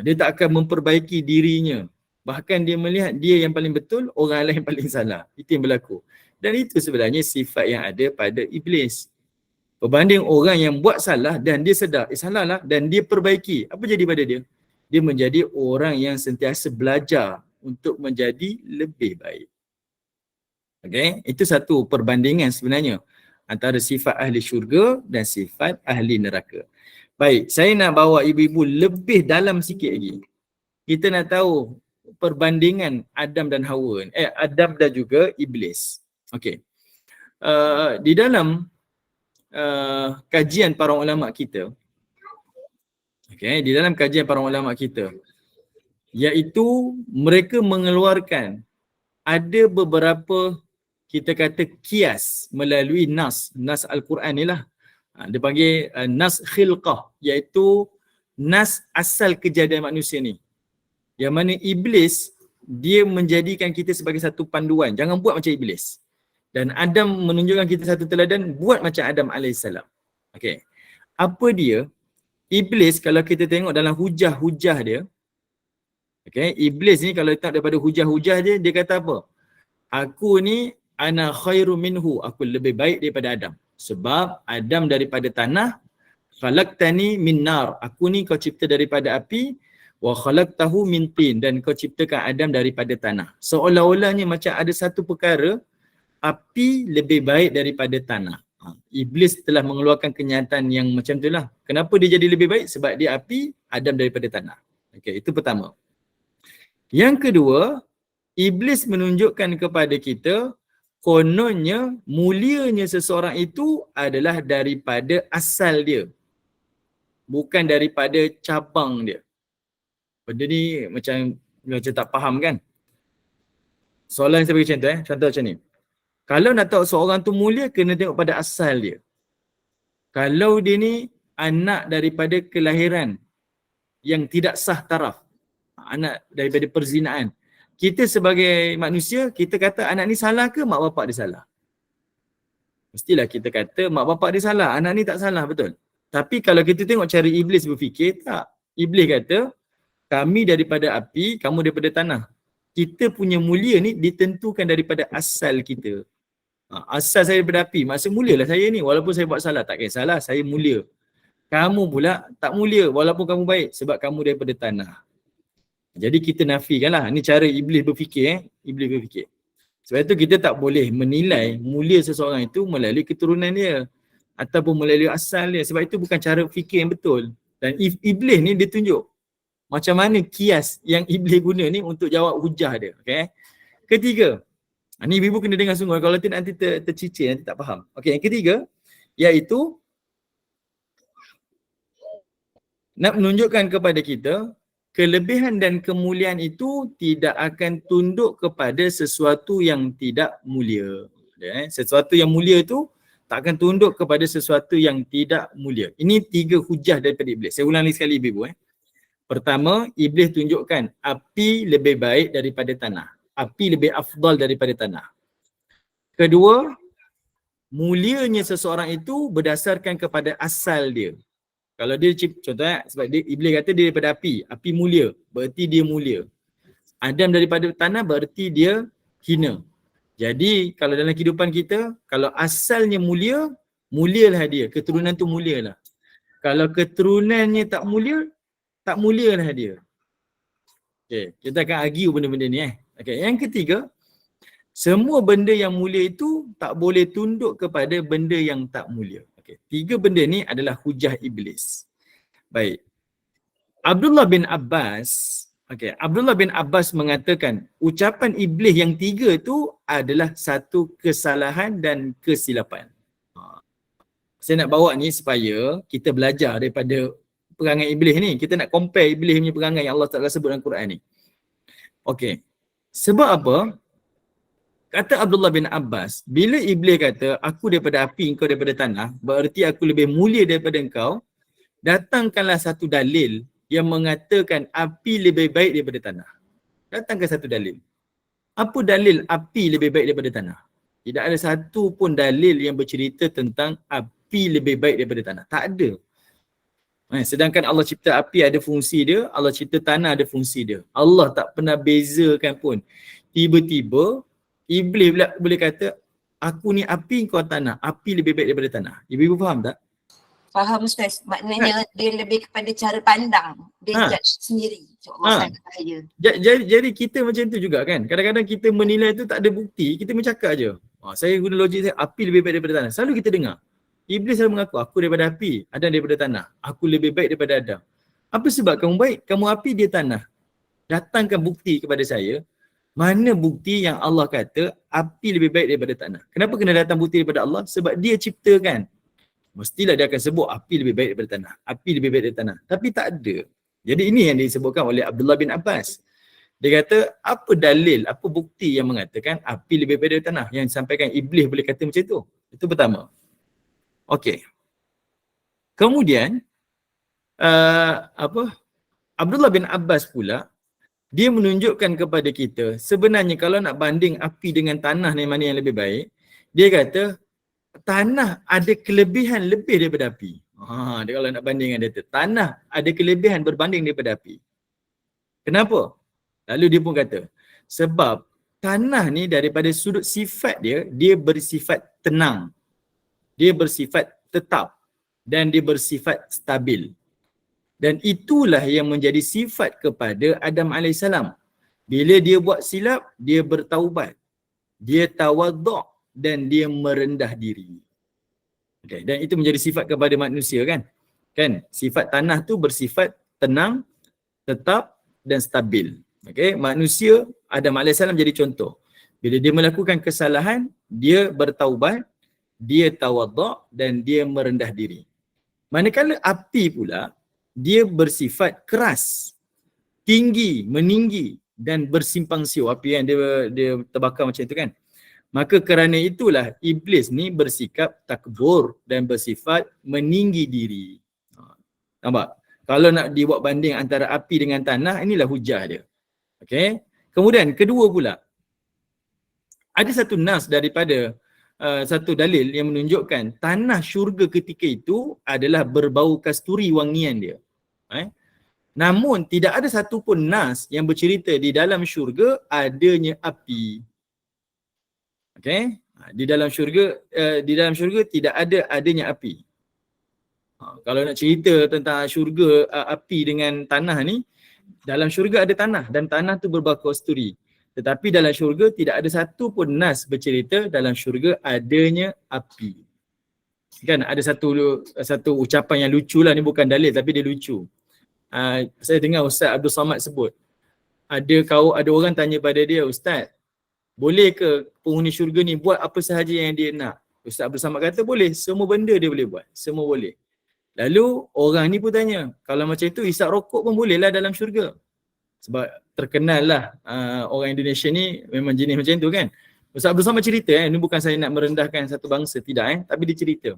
Speaker 2: Dia tak akan memperbaiki dirinya. Bahkan dia melihat dia yang paling betul, orang lain yang paling salah. Itu yang berlaku. Dan itu sebenarnya sifat yang ada pada iblis. Berbanding orang yang buat salah dan dia sedar, salah lah, dan dia perbaiki. Apa jadi pada dia? Dia menjadi orang yang sentiasa belajar untuk menjadi lebih baik. Okay? Itu satu perbandingan sebenarnya antara sifat ahli syurga dan sifat ahli neraka. Baik, saya nak bawa ibu-ibu lebih dalam sikit lagi. Kita nak tahu perbandingan Adam dan Hawa, Adam dan juga iblis. Okey. Di dalam kajian para ulama kita, di dalam kajian para ulama kita, iaitu mereka mengeluarkan ada beberapa, kita kata kias melalui nas Al-Quran ni lah. Dia panggil nas khilqah, iaitu nas asal kejadian manusia ni. Yang mana iblis, dia menjadikan kita sebagai satu panduan. Jangan buat macam iblis. Dan Adam menunjukkan kita satu teladan, buat macam Adam AS. Okay. Apa dia? Iblis kalau kita tengok dalam hujah-hujah dia, okay, iblis ni kalau letak daripada hujah-hujah dia, dia kata apa? Aku ni ana khairu minhu, aku lebih baik daripada Adam. Sebab Adam daripada tanah, khalaqtani min nar, aku ni kau cipta daripada api, wa khalaqtahu min tin, dan kau ciptakan Adam daripada tanah. Seolah-olahnya macam ada satu perkara, api lebih baik daripada tanah. Iblis telah mengeluarkan kenyataan yang macam itulah. Kenapa dia jadi lebih baik? Sebab dia api, Adam daripada tanah. Okey, itu pertama. Yang kedua, iblis menunjukkan kepada kita kononnya mulianya seseorang itu adalah daripada asal dia, bukan daripada cabang dia. Benda ni macam tak faham kan? Soalan saya bagi contoh contoh macam ni. Kalau nak tahu seorang tu mulia, kena tengok pada asal dia. Kalau dia ni anak daripada kelahiran yang tidak sah taraf, anak daripada perzinaan, kita sebagai manusia, kita kata anak ni salah ke mak bapak dia salah? Mestilah kita kata mak bapak dia salah, anak ni tak salah, betul? Tapi kalau kita tengok cara iblis berfikir, tak. Iblis kata, kami daripada api, kamu daripada tanah. Kita punya mulia ni ditentukan daripada asal kita. Asal saya daripada api, maksud mulialah saya ni. Walaupun saya buat salah, tak kisahlah, saya mulia. Kamu pula tak mulia walaupun kamu baik, sebab kamu daripada tanah. Jadi kita nafikan lah. Ini cara iblis berfikir. Iblis berfikir. Sebab itu kita tak boleh menilai mulia seseorang itu melalui keturunan dia ataupun melalui asal dia. Sebab itu bukan cara fikir yang betul. Dan iblis ni dia tunjuk macam mana kias yang iblis guna ni untuk jawab hujah dia. Okay. Ketiga, ni ibu kena dengar sungguh, kalau tidak nanti tercicir, nanti tak faham. Okay, yang ketiga iaitu nak menunjukkan kepada kita kelebihan dan kemuliaan itu tidak akan tunduk kepada sesuatu yang tidak mulia. Sesuatu yang mulia itu tak akan tunduk kepada sesuatu yang tidak mulia. Ini 3 hujah daripada iblis. Saya ulang lagi sekali ibu. Pertama, iblis tunjukkan api lebih baik daripada tanah. Api lebih afdal daripada tanah. Kedua, mulianya seseorang itu berdasarkan kepada asal dia. Kalau dia contohnya, sebab dia, iblis kata dia daripada api mulia, berarti dia mulia. Adam daripada tanah berarti dia hina. Jadi kalau dalam kehidupan kita, kalau asalnya mulia, mulialah dia, keturunan tu mulialah. Kalau keturunannya tak mulialah dia. Okay, kita akan argue benda-benda ni. Okay, yang ketiga, semua benda yang mulia itu tak boleh tunduk kepada benda yang tak mulia. Okay, 3 benda ni adalah hujah iblis. Baik. Abdullah bin Abbas mengatakan ucapan iblis yang 3 tu adalah satu kesalahan dan kesilapan. Saya nak bawa ni supaya kita belajar daripada perangai iblis ni. Kita nak compare iblis punya perangai yang Allah Ta'ala sebut dalam Quran ni. Okey. Sebab apa? Kata Abdullah bin Abbas, bila iblis kata aku daripada api, engkau daripada tanah, berarti aku lebih mulia daripada engkau, datangkanlah satu dalil yang mengatakan api lebih baik daripada tanah. Datangkan satu dalil. Apa dalil api lebih baik daripada tanah? Tidak ada satu pun dalil yang bercerita tentang api lebih baik daripada tanah. Tak ada. Sedangkan Allah cipta api ada fungsi dia, Allah cipta tanah ada fungsi dia. Allah tak pernah bezakan pun. Tiba-tiba iblis pula boleh kata aku ni api, kau tanah. Api lebih baik daripada tanah. Ibu-ibu faham tak?
Speaker 3: Faham Ustaz. Maknanya dia lebih kepada cara pandang. Dia judge sendiri. Allah sangat bahaya.
Speaker 2: Jadi kita macam tu juga kan. Kadang-kadang kita menilai tu tak ada bukti, kita mencakap je. Saya guna logik saya, api lebih baik daripada tanah. Selalu kita dengar. Iblis selalu mengaku, aku daripada api, Adam daripada tanah. Aku lebih baik daripada Adam. Apa sebab kamu baik? Kamu api, dia tanah. Datangkan bukti kepada saya. Mana bukti yang Allah kata api lebih baik daripada tanah? Kenapa kena datang bukti daripada Allah? Sebab dia ciptakan. Mestilah dia akan sebut api lebih baik daripada tanah. Api lebih baik daripada tanah. Tapi tak ada. Jadi ini yang disebutkan oleh Abdullah bin Abbas. Dia kata, apa dalil, apa bukti yang mengatakan api lebih baik daripada tanah? Yang disampaikan iblis boleh kata macam tu. Itu pertama. Okey. Kemudian, Abdullah bin Abbas pula, dia menunjukkan kepada kita, sebenarnya kalau nak banding api dengan tanah ni mana yang lebih baik, dia kata, tanah ada kelebihan lebih daripada api. Dia kalau nak bandingkan dia tu, tanah ada kelebihan berbanding daripada api. Kenapa? Lalu dia pun kata, sebab tanah ni daripada sudut sifat dia, dia bersifat tenang. Dia bersifat tetap. Dan dia bersifat stabil. Dan itulah yang menjadi sifat kepada Adam AS. Bila dia buat silap, dia bertaubat. Dia tawaduk dan dia merendah diri. Okay. Dan itu menjadi sifat kepada manusia kan? Sifat tanah tu bersifat tenang, tetap dan stabil. Okay. Manusia, Adam AS jadi contoh. Bila dia melakukan kesalahan, dia bertaubat, dia tawaduk dan dia merendah diri. Manakala api pula, dia bersifat keras, tinggi, meninggi dan bersimpang siur. Api yang dia terbakar macam itu kan. Maka kerana itulah iblis ni bersikap takbur dan bersifat meninggi diri. Nampak? Kalau nak dibuat banding antara api dengan tanah, inilah hujah dia. Okay. Kemudian kedua pula, ada satu nas daripada satu dalil yang menunjukkan tanah syurga ketika itu adalah berbau kasturi wangian dia. Namun tidak ada satu pun nas yang bercerita di dalam syurga adanya api. Okey, di dalam syurga tidak adanya api. Kalau nak cerita tentang syurga, api dengan tanah ni, dalam syurga ada tanah dan tanah tu berbau kasturi. Tetapi dalam syurga tidak ada satu pun nas bercerita dalam syurga adanya api. Kan ada satu ucapan yang lucu lah, ni bukan dalil tapi dia lucu. Saya dengar Ustaz Abdul Samad sebut, ada orang tanya pada dia, Ustaz, boleh ke penghuni syurga ni buat apa sahaja yang dia nak? Ustaz Abdul Samad kata boleh, semua benda dia boleh buat, semua boleh. Lalu orang ni pun tanya, kalau macam itu isap rokok pun boleh lah dalam syurga. Sebab terkenal lah orang Indonesia ni memang jenis macam tu kan. Ustaz Abdul Samad cerita, ni bukan saya nak merendahkan satu bangsa, tidak tapi dia cerita.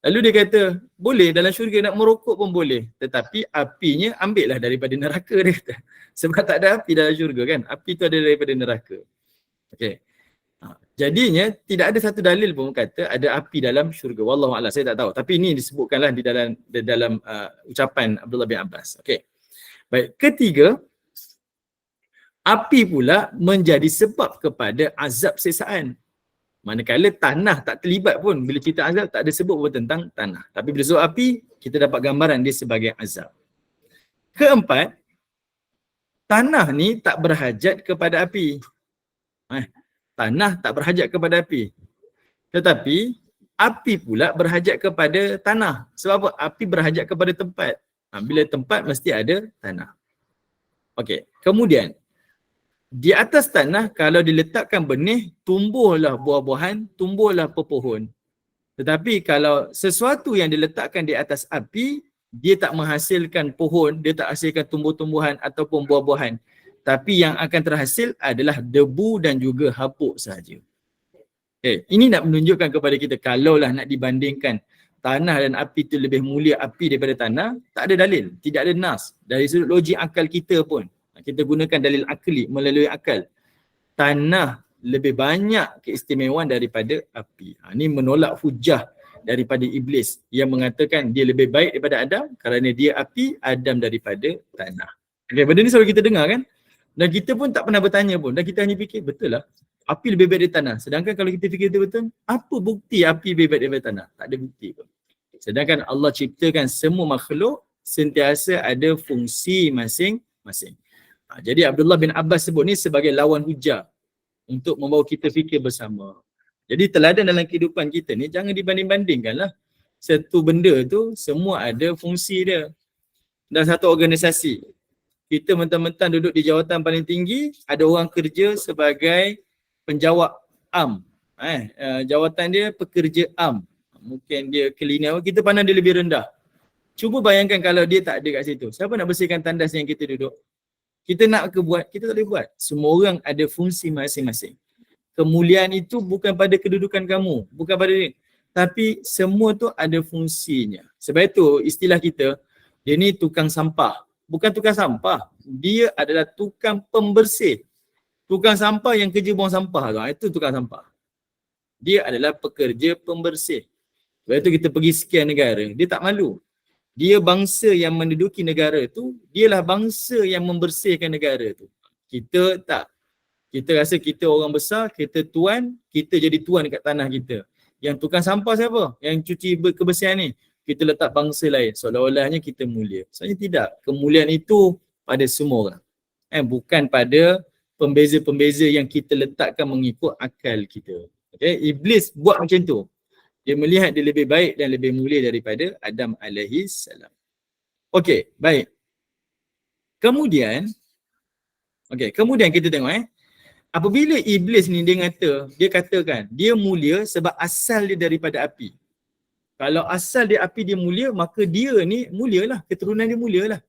Speaker 2: Lalu dia kata, boleh dalam syurga nak merokok pun boleh, tetapi apinya ambil lah daripada neraka, dia kata. Sebab tak ada api dalam syurga kan, api tu ada daripada neraka. Okey. Jadinya tidak ada satu dalil pun kata ada api dalam syurga. Wallahu a'lam, saya tak tahu. Tapi ini disebutkanlah di dalam ucapan Abdullah bin Abbas. Okey. Baik, ketiga, api pula menjadi sebab kepada azab siksaan. Manakala tanah tak terlibat pun, bila cerita azab tak ada sebut pun tentang tanah. Tapi bila sebut api, kita dapat gambaran dia sebagai azab. Keempat, tanah ni tak berhajat kepada api. Tanah tak berhajat kepada api. Tetapi api pula berhajat kepada tanah. Sebab apa? Api berhajat kepada tempat. Bila tempat mesti ada tanah. Okey. Kemudian di atas tanah kalau diletakkan benih, tumbuhlah buah-buahan, tumbuhlah pepohon. Tetapi kalau sesuatu yang diletakkan di atas api, dia tak menghasilkan pohon, dia tak hasilkan tumbuh-tumbuhan ataupun buah-buahan. Tapi yang akan terhasil adalah debu dan juga hapuk sahaja. Ini nak menunjukkan kepada kita, kalaulah nak dibandingkan tanah dan api itu lebih mulia api daripada tanah, tak ada dalil, tidak ada nas. Dari sudut logik akal kita pun, kita gunakan dalil akli melalui akal. Tanah lebih banyak keistimewaan daripada api. Ini menolak hujah daripada iblis yang mengatakan dia lebih baik daripada Adam kerana dia api, Adam daripada tanah. Benda ni selalu kita dengar kan? Dan kita pun tak pernah bertanya pun. Dan kita hanya fikir, betul lah, api lebih baik dari tanah. Sedangkan kalau kita fikir betul, apa bukti api lebih baik daripada tanah? Tak ada bukti pun. Sedangkan Allah ciptakan semua makhluk sentiasa ada fungsi masing-masing. Jadi Abdullah bin Abbas sebut ni sebagai lawan hujah untuk membawa kita fikir bersama. Jadi teladan dalam kehidupan kita ni jangan dibanding-bandingkan lah. Satu benda tu semua ada fungsi dia. Dan satu organisasi, kita mentang-mentang duduk di jawatan paling tinggi, ada orang kerja sebagai penjawat am. Jawatan dia pekerja am. Mungkin dia cleaner, kita pandang dia lebih rendah. Cuba bayangkan kalau dia tak ada kat situ. Siapa nak bersihkan tandas yang kita duduk? Kita nak ke buat, kita tak boleh buat. Semua orang ada fungsi masing-masing. Kemuliaan itu bukan pada kedudukan kamu, bukan pada dia. Tapi semua tu ada fungsinya. Sebab itu istilah kita, dia ni tukang sampah. Bukan tukang sampah, dia adalah tukang pembersih. Tukang sampah yang kerja buang sampah tu, itu tukang sampah. Dia adalah pekerja pembersih. Sebab itu kita pergi sekian negara, dia tak malu. Dia bangsa yang menduduki negara tu, dialah bangsa yang membersihkan negara tu. Kita tak. Kita rasa kita orang besar, kita tuan, kita jadi tuan dekat tanah kita. Yang tukang sampah siapa? Yang cuci kebersihan ni. Kita letak bangsa lain. Seolah-olahnya kita mulia. Sebenarnya tidak. Kemuliaan itu pada semua orang. Bukan pada pembeza-pembeza yang kita letakkan mengikut akal kita. Okay? Iblis buat macam tu. Dia melihat dia lebih baik dan lebih mulia daripada Adam alaihi salam. Okey, baik. Kemudian kita tengok apabila iblis ni dia katakan dia mulia sebab asal dia daripada api. Kalau asal dia api dia mulia, maka dia ni mulialah, keturunan dia mulialah.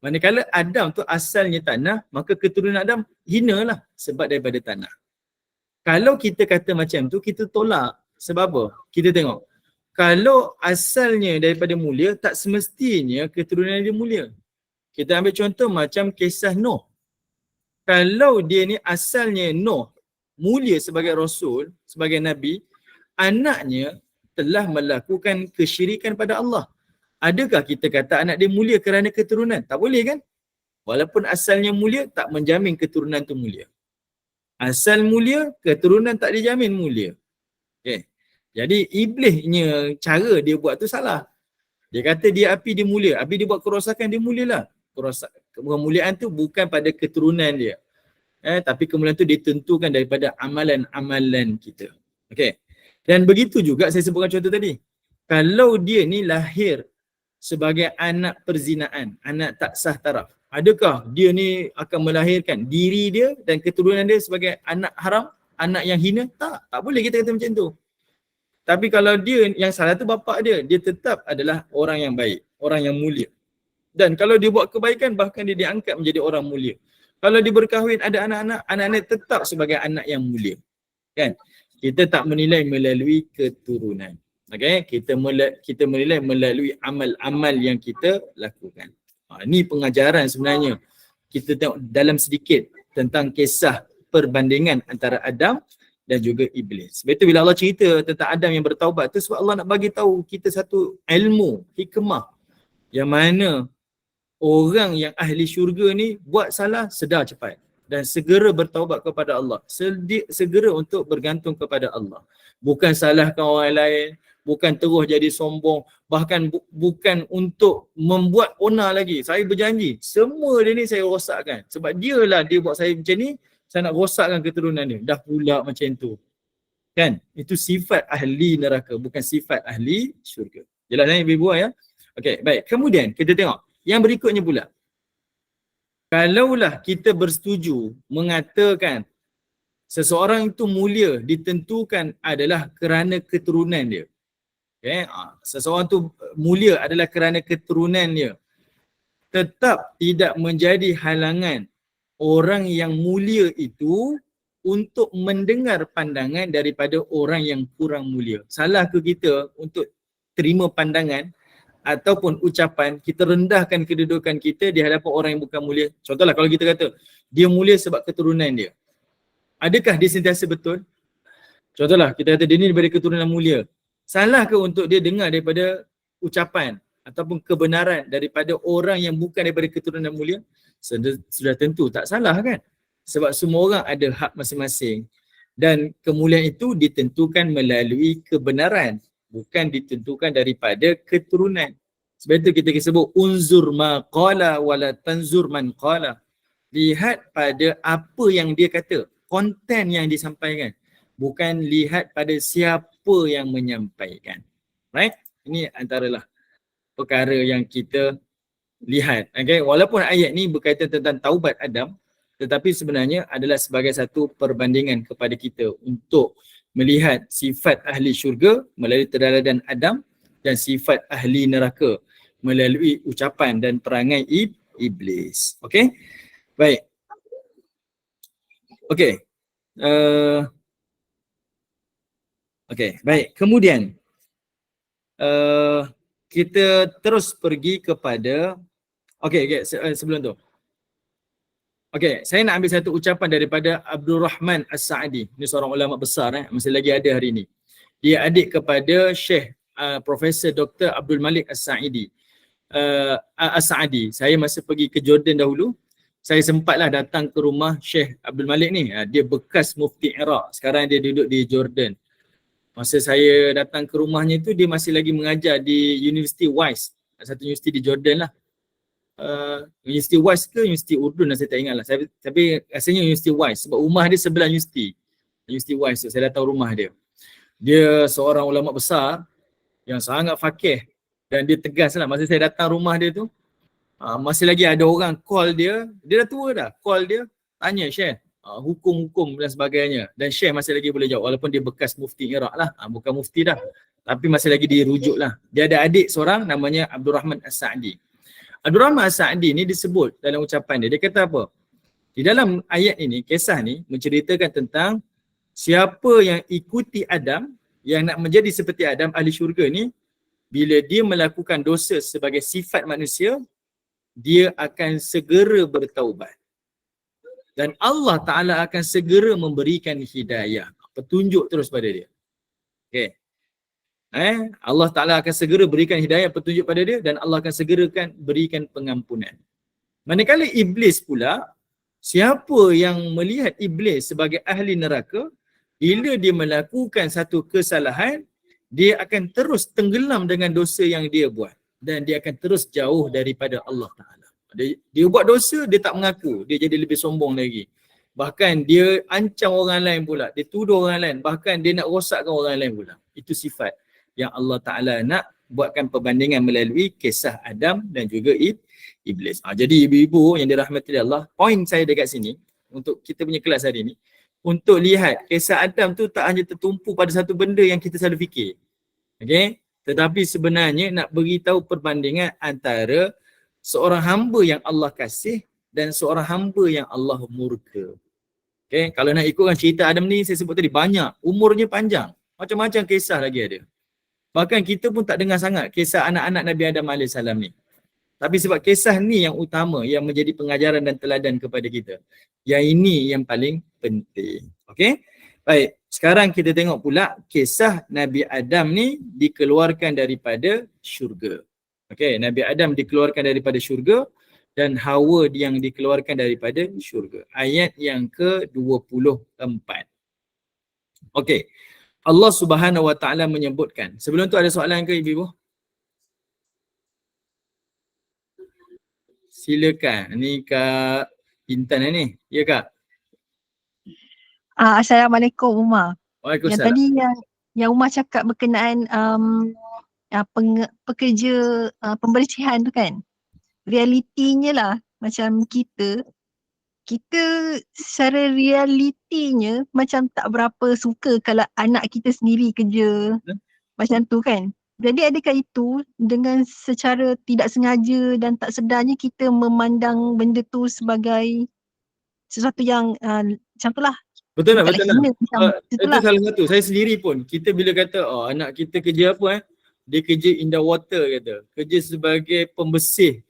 Speaker 2: Manakala Adam tu asalnya tanah, maka keturunan Adam hinalah sebab daripada tanah. Kalau kita kata macam tu, kita tolak. Sebab apa? Kita tengok. Kalau asalnya daripada mulia, tak semestinya keturunan dia mulia. Kita ambil contoh macam kisah Nuh. Kalau dia ni asalnya Nuh mulia sebagai Rasul, sebagai Nabi, anaknya telah melakukan kesyirikan pada Allah. Adakah kita kata anak dia mulia kerana keturunan? Tak boleh kan? Walaupun asalnya mulia, tak menjamin keturunan tu mulia. Asal mulia, keturunan tak dijamin mulia. Okay. Jadi iblisnya cara dia buat tu salah. Dia kata dia api dia mulia. Habis dia buat kerosakan dia mulialah. Kemuliaan tu bukan pada keturunan dia. Tapi kemuliaan tu ditentukan daripada amalan-amalan kita. Okay. Dan begitu juga saya sebutkan contoh tadi. kalau dia ni lahir sebagai anak perzinaan, anak tak sah taraf, adakah dia ni akan melahirkan diri dia dan keturunan dia sebagai anak haram, anak yang hina? Tak boleh kita kata macam tu. Tapi kalau dia yang salah tu bapak dia tetap adalah orang yang baik, orang yang mulia. Dan kalau dia buat kebaikan, bahkan dia diangkat menjadi orang mulia. Kalau dia berkahwin ada anak-anak, anak-anak tetap sebagai anak yang mulia. Kan? Kita tak menilai melalui keturunan. Okay? Kita menilai melalui amal-amal yang kita lakukan. Ini pengajaran sebenarnya. Kita tengok dalam sedikit tentang kisah perbandingan antara Adam dan juga Iblis. Sebab itu bila Allah cerita tentang Adam yang bertaubat tu, sebab Allah nak bagi tahu kita satu ilmu, hikmah, yang mana orang yang ahli syurga ni buat salah, sedar cepat dan segera bertaubat kepada Allah. Segera untuk bergantung kepada Allah. Bukan salahkan orang lain, bukan terus jadi sombong, bahkan bukan untuk membuat onar lagi. Saya berjanji, semua dia ni saya rosakkan. Sebab dia buat saya macam ni, saya nak rosakkan keturunan dia. Dah pula macam tu. Kan? Itu sifat ahli neraka, bukan sifat ahli syurga. Jelas kan ibu-ibu ya? Okey, baik. Kemudian kita tengok yang berikutnya pula. Kalaulah kita bersetuju mengatakan seseorang itu mulia ditentukan adalah kerana keturunan dia. Okay? Seseorang itu mulia adalah kerana keturunan dia. Tetap tidak menjadi halangan orang yang mulia itu untuk mendengar pandangan daripada orang yang kurang mulia. Salah ke kita untuk terima pandangan ataupun ucapan, kita rendahkan kedudukan kita di hadapan orang yang bukan mulia. Contohlah kalau kita kata, dia mulia sebab keturunan dia. Adakah dia sentiasa betul? Contohlah, kita kata dia ni daripada keturunan mulia. Salah ke untuk dia dengar daripada ucapan ataupun kebenaran daripada orang yang bukan daripada keturunan mulia? Sudah tentu tak salah kan? Sebab semua orang ada hak masing-masing. Dan kemuliaan itu ditentukan melalui kebenaran, bukan ditentukan daripada keturunan. Sebab itu kita sebut unzur ma qala wala tanzur man qala. Lihat pada apa yang dia kata, konten yang disampaikan, bukan lihat pada siapa yang menyampaikan. Right? Ini antaralah perkara yang kita lihat. Okay? Walaupun ayat ni berkaitan tentang taubat Adam, tetapi sebenarnya adalah sebagai satu perbandingan kepada kita untuk melihat sifat ahli syurga melalui teladan Adam dan sifat ahli neraka melalui ucapan dan perangai iblis. Okey? Baik. Okey. Okey, baik. Kemudian kita terus pergi kepada sebelum tu. Okey, saya nak ambil satu ucapan daripada Abdul Rahman As-Sa'di. Ini seorang ulama besar masih lagi ada hari ini. Dia adik kepada Syekh Profesor Dr. Abdul Malik As-Sa'di. As-Sa'di. Saya masa pergi ke Jordan dahulu, saya sempatlah datang ke rumah Syekh Abdul Malik ni. Dia bekas mufti Iraq. Sekarang dia duduk di Jordan. Masa saya datang ke rumahnya tu, dia masih lagi mengajar di University Wise. Satu universiti di Jordan lah. University Wise ke Universiti Urdun saya tak ingat lah. Tapi rasanya University Wise sebab rumah dia sebelah Universiti Wise tu. Saya datang rumah dia. Dia seorang ulama besar yang sangat fakih dan dia tegas lah. Masa saya datang rumah dia tu, masih lagi ada orang call dia dah tua dah, call dia, tanya Syekh hukum-hukum dan sebagainya, dan Syekh masih lagi boleh jawab walaupun dia bekas mufti Iraq lah, bukan mufti dah, tapi masih lagi dirujuk lah. Dia ada adik seorang namanya Abdul Rahman As-Sa'di. Abdul Rahman As-Sa'di ni disebut dalam ucapan dia kata apa? Di dalam ayat ini, kisah ni menceritakan tentang siapa yang ikuti Adam, yang nak menjadi seperti Adam, ahli syurga ni, bila dia melakukan dosa sebagai sifat manusia, dia akan segera bertaubat. Dan Allah Ta'ala akan segera memberikan hidayah, petunjuk terus pada dia. Okay. Allah Ta'ala akan segera berikan hidayah, petunjuk pada dia, dan Allah akan segerakan berikan pengampunan. Manakala iblis pula, siapa yang melihat iblis sebagai ahli neraka, bila dia melakukan satu kesalahan, dia akan terus tenggelam dengan dosa yang dia buat. Dan dia akan terus jauh daripada Allah Ta'ala. Dia buat dosa, dia tak mengaku, dia jadi lebih sombong lagi. Bahkan dia ancam orang lain pula, dia tuduh orang lain, bahkan dia nak rosakkan orang lain pula. Itu sifat yang Allah Ta'ala nak buatkan perbandingan melalui kisah Adam dan juga Iblis. Jadi ibu-ibu yang dirahmati Allah, poin saya dekat sini untuk kita punya kelas hari ni, untuk lihat kisah Adam tu tak hanya tertumpu pada satu benda yang kita selalu fikir. Okay? Tetapi sebenarnya nak beritahu perbandingan antara seorang hamba yang Allah kasih dan seorang hamba yang Allah murka. Okay? Kalau nak ikutkan cerita Adam ni, saya sebut tadi banyak, umurnya panjang, macam-macam kisah lagi ada. Bahkan kita pun tak dengar sangat kisah anak-anak Nabi Adam AS ni. Tapi sebab kisah ni yang utama, yang menjadi pengajaran dan teladan kepada kita. Yang ini yang paling penting. Okay? Baik, sekarang kita tengok pula kisah Nabi Adam ni dikeluarkan daripada syurga. Okay, Nabi Adam dikeluarkan daripada syurga dan Hawa yang dikeluarkan daripada syurga. Ayat yang ke-24. Okay. Allah Subhanahu Wa Taala menyebutkan. Sebelum tu ada soalan ke ibu-ibu? Silakan. Ni Kak Intan ni. Ya Kak?
Speaker 4: Assalamualaikum Umar. Yang
Speaker 2: Waalaikumsalam.
Speaker 4: tadi yang Umar cakap berkenaan pekerja pembersihan tu kan. Realitinya lah macam kita secara realitinya macam tak berapa suka kalau anak kita sendiri kerja macam tu kan. Jadi adakah itu dengan secara tidak sengaja dan tak sedarnya kita memandang benda tu sebagai sesuatu yang macam tu lah.
Speaker 2: Betul tak? Betul tak? Itu
Speaker 4: Itulah.
Speaker 2: salah satu. Saya sendiri pun, kita bila kata anak kita kerja apa dia kerja in the water kata. Kerja sebagai pembersih,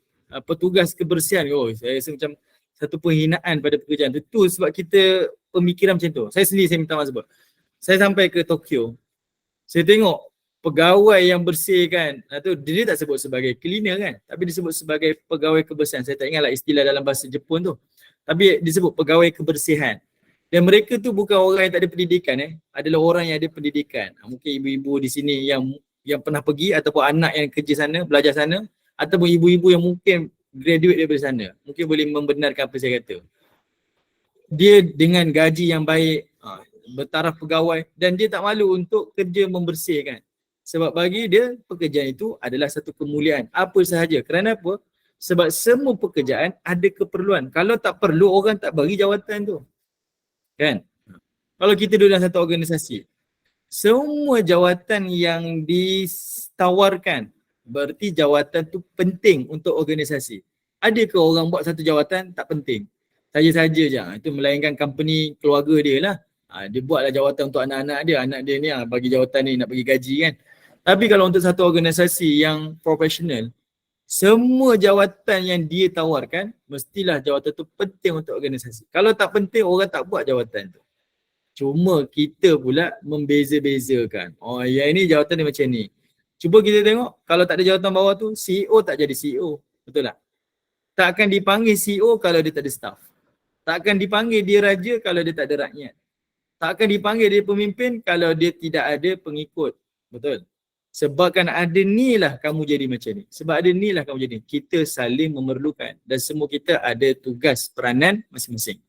Speaker 2: petugas kebersihan. Saya rasa macam satu penghinaan pada pekerjaan tu. Tu sebab kita pemikiran macam tu. Saya sendiri, saya minta maaf sebab saya sampai ke Tokyo. Saya tengok pegawai yang bersih kan. Tu dia tak sebut sebagai cleaner kan. Tapi disebut sebagai pegawai kebersihan. Saya tak ingatlah istilah dalam bahasa Jepun tu. Tapi disebut pegawai kebersihan. Dan mereka tu bukan orang yang tak ada pendidikan adalah orang yang ada pendidikan. Mungkin ibu-ibu di sini yang pernah pergi ataupun anak yang kerja sana, belajar sana, ataupun ibu-ibu yang mungkin graduate daripada sana. Mungkin boleh membenarkan apa saya kata. Dia dengan gaji yang baik, bertaraf pegawai dan dia tak malu untuk kerja membersihkan. Sebab bagi dia pekerjaan itu adalah satu kemuliaan. Apa sahaja. Kerana apa? Sebab semua pekerjaan ada keperluan. Kalau tak perlu, orang tak bagi jawatan tu. Kan? Kalau kita duduk dalam satu organisasi, semua jawatan yang ditawarkan berarti jawatan tu penting untuk organisasi. Adakah orang buat satu jawatan tak penting? Saja-saja je. Itu melainkan company keluarga dia lah. Dia buatlah jawatan untuk anak-anak dia. Anak dia ni bagi jawatan ni nak bagi gaji kan. Tapi kalau untuk satu organisasi yang profesional, semua jawatan yang dia tawarkan mestilah jawatan tu penting untuk organisasi. Kalau tak penting, orang tak buat jawatan tu. Cuma kita pula membeza-bezakan. Yang ini jawatan dia macam ni. Cuba kita tengok, kalau tak ada jawatan bawah tu, CEO tak jadi CEO. Betul tak? Tak akan dipanggil CEO kalau dia tak ada staff. Tak akan dipanggil dia raja kalau dia tak ada rakyat. Tak akan dipanggil dia pemimpin kalau dia tidak ada pengikut. Betul? Sebabkan ada ni lah kamu jadi macam ni. Sebab ada ni lah kamu jadi. Kita saling memerlukan dan semua kita ada tugas peranan masing-masing.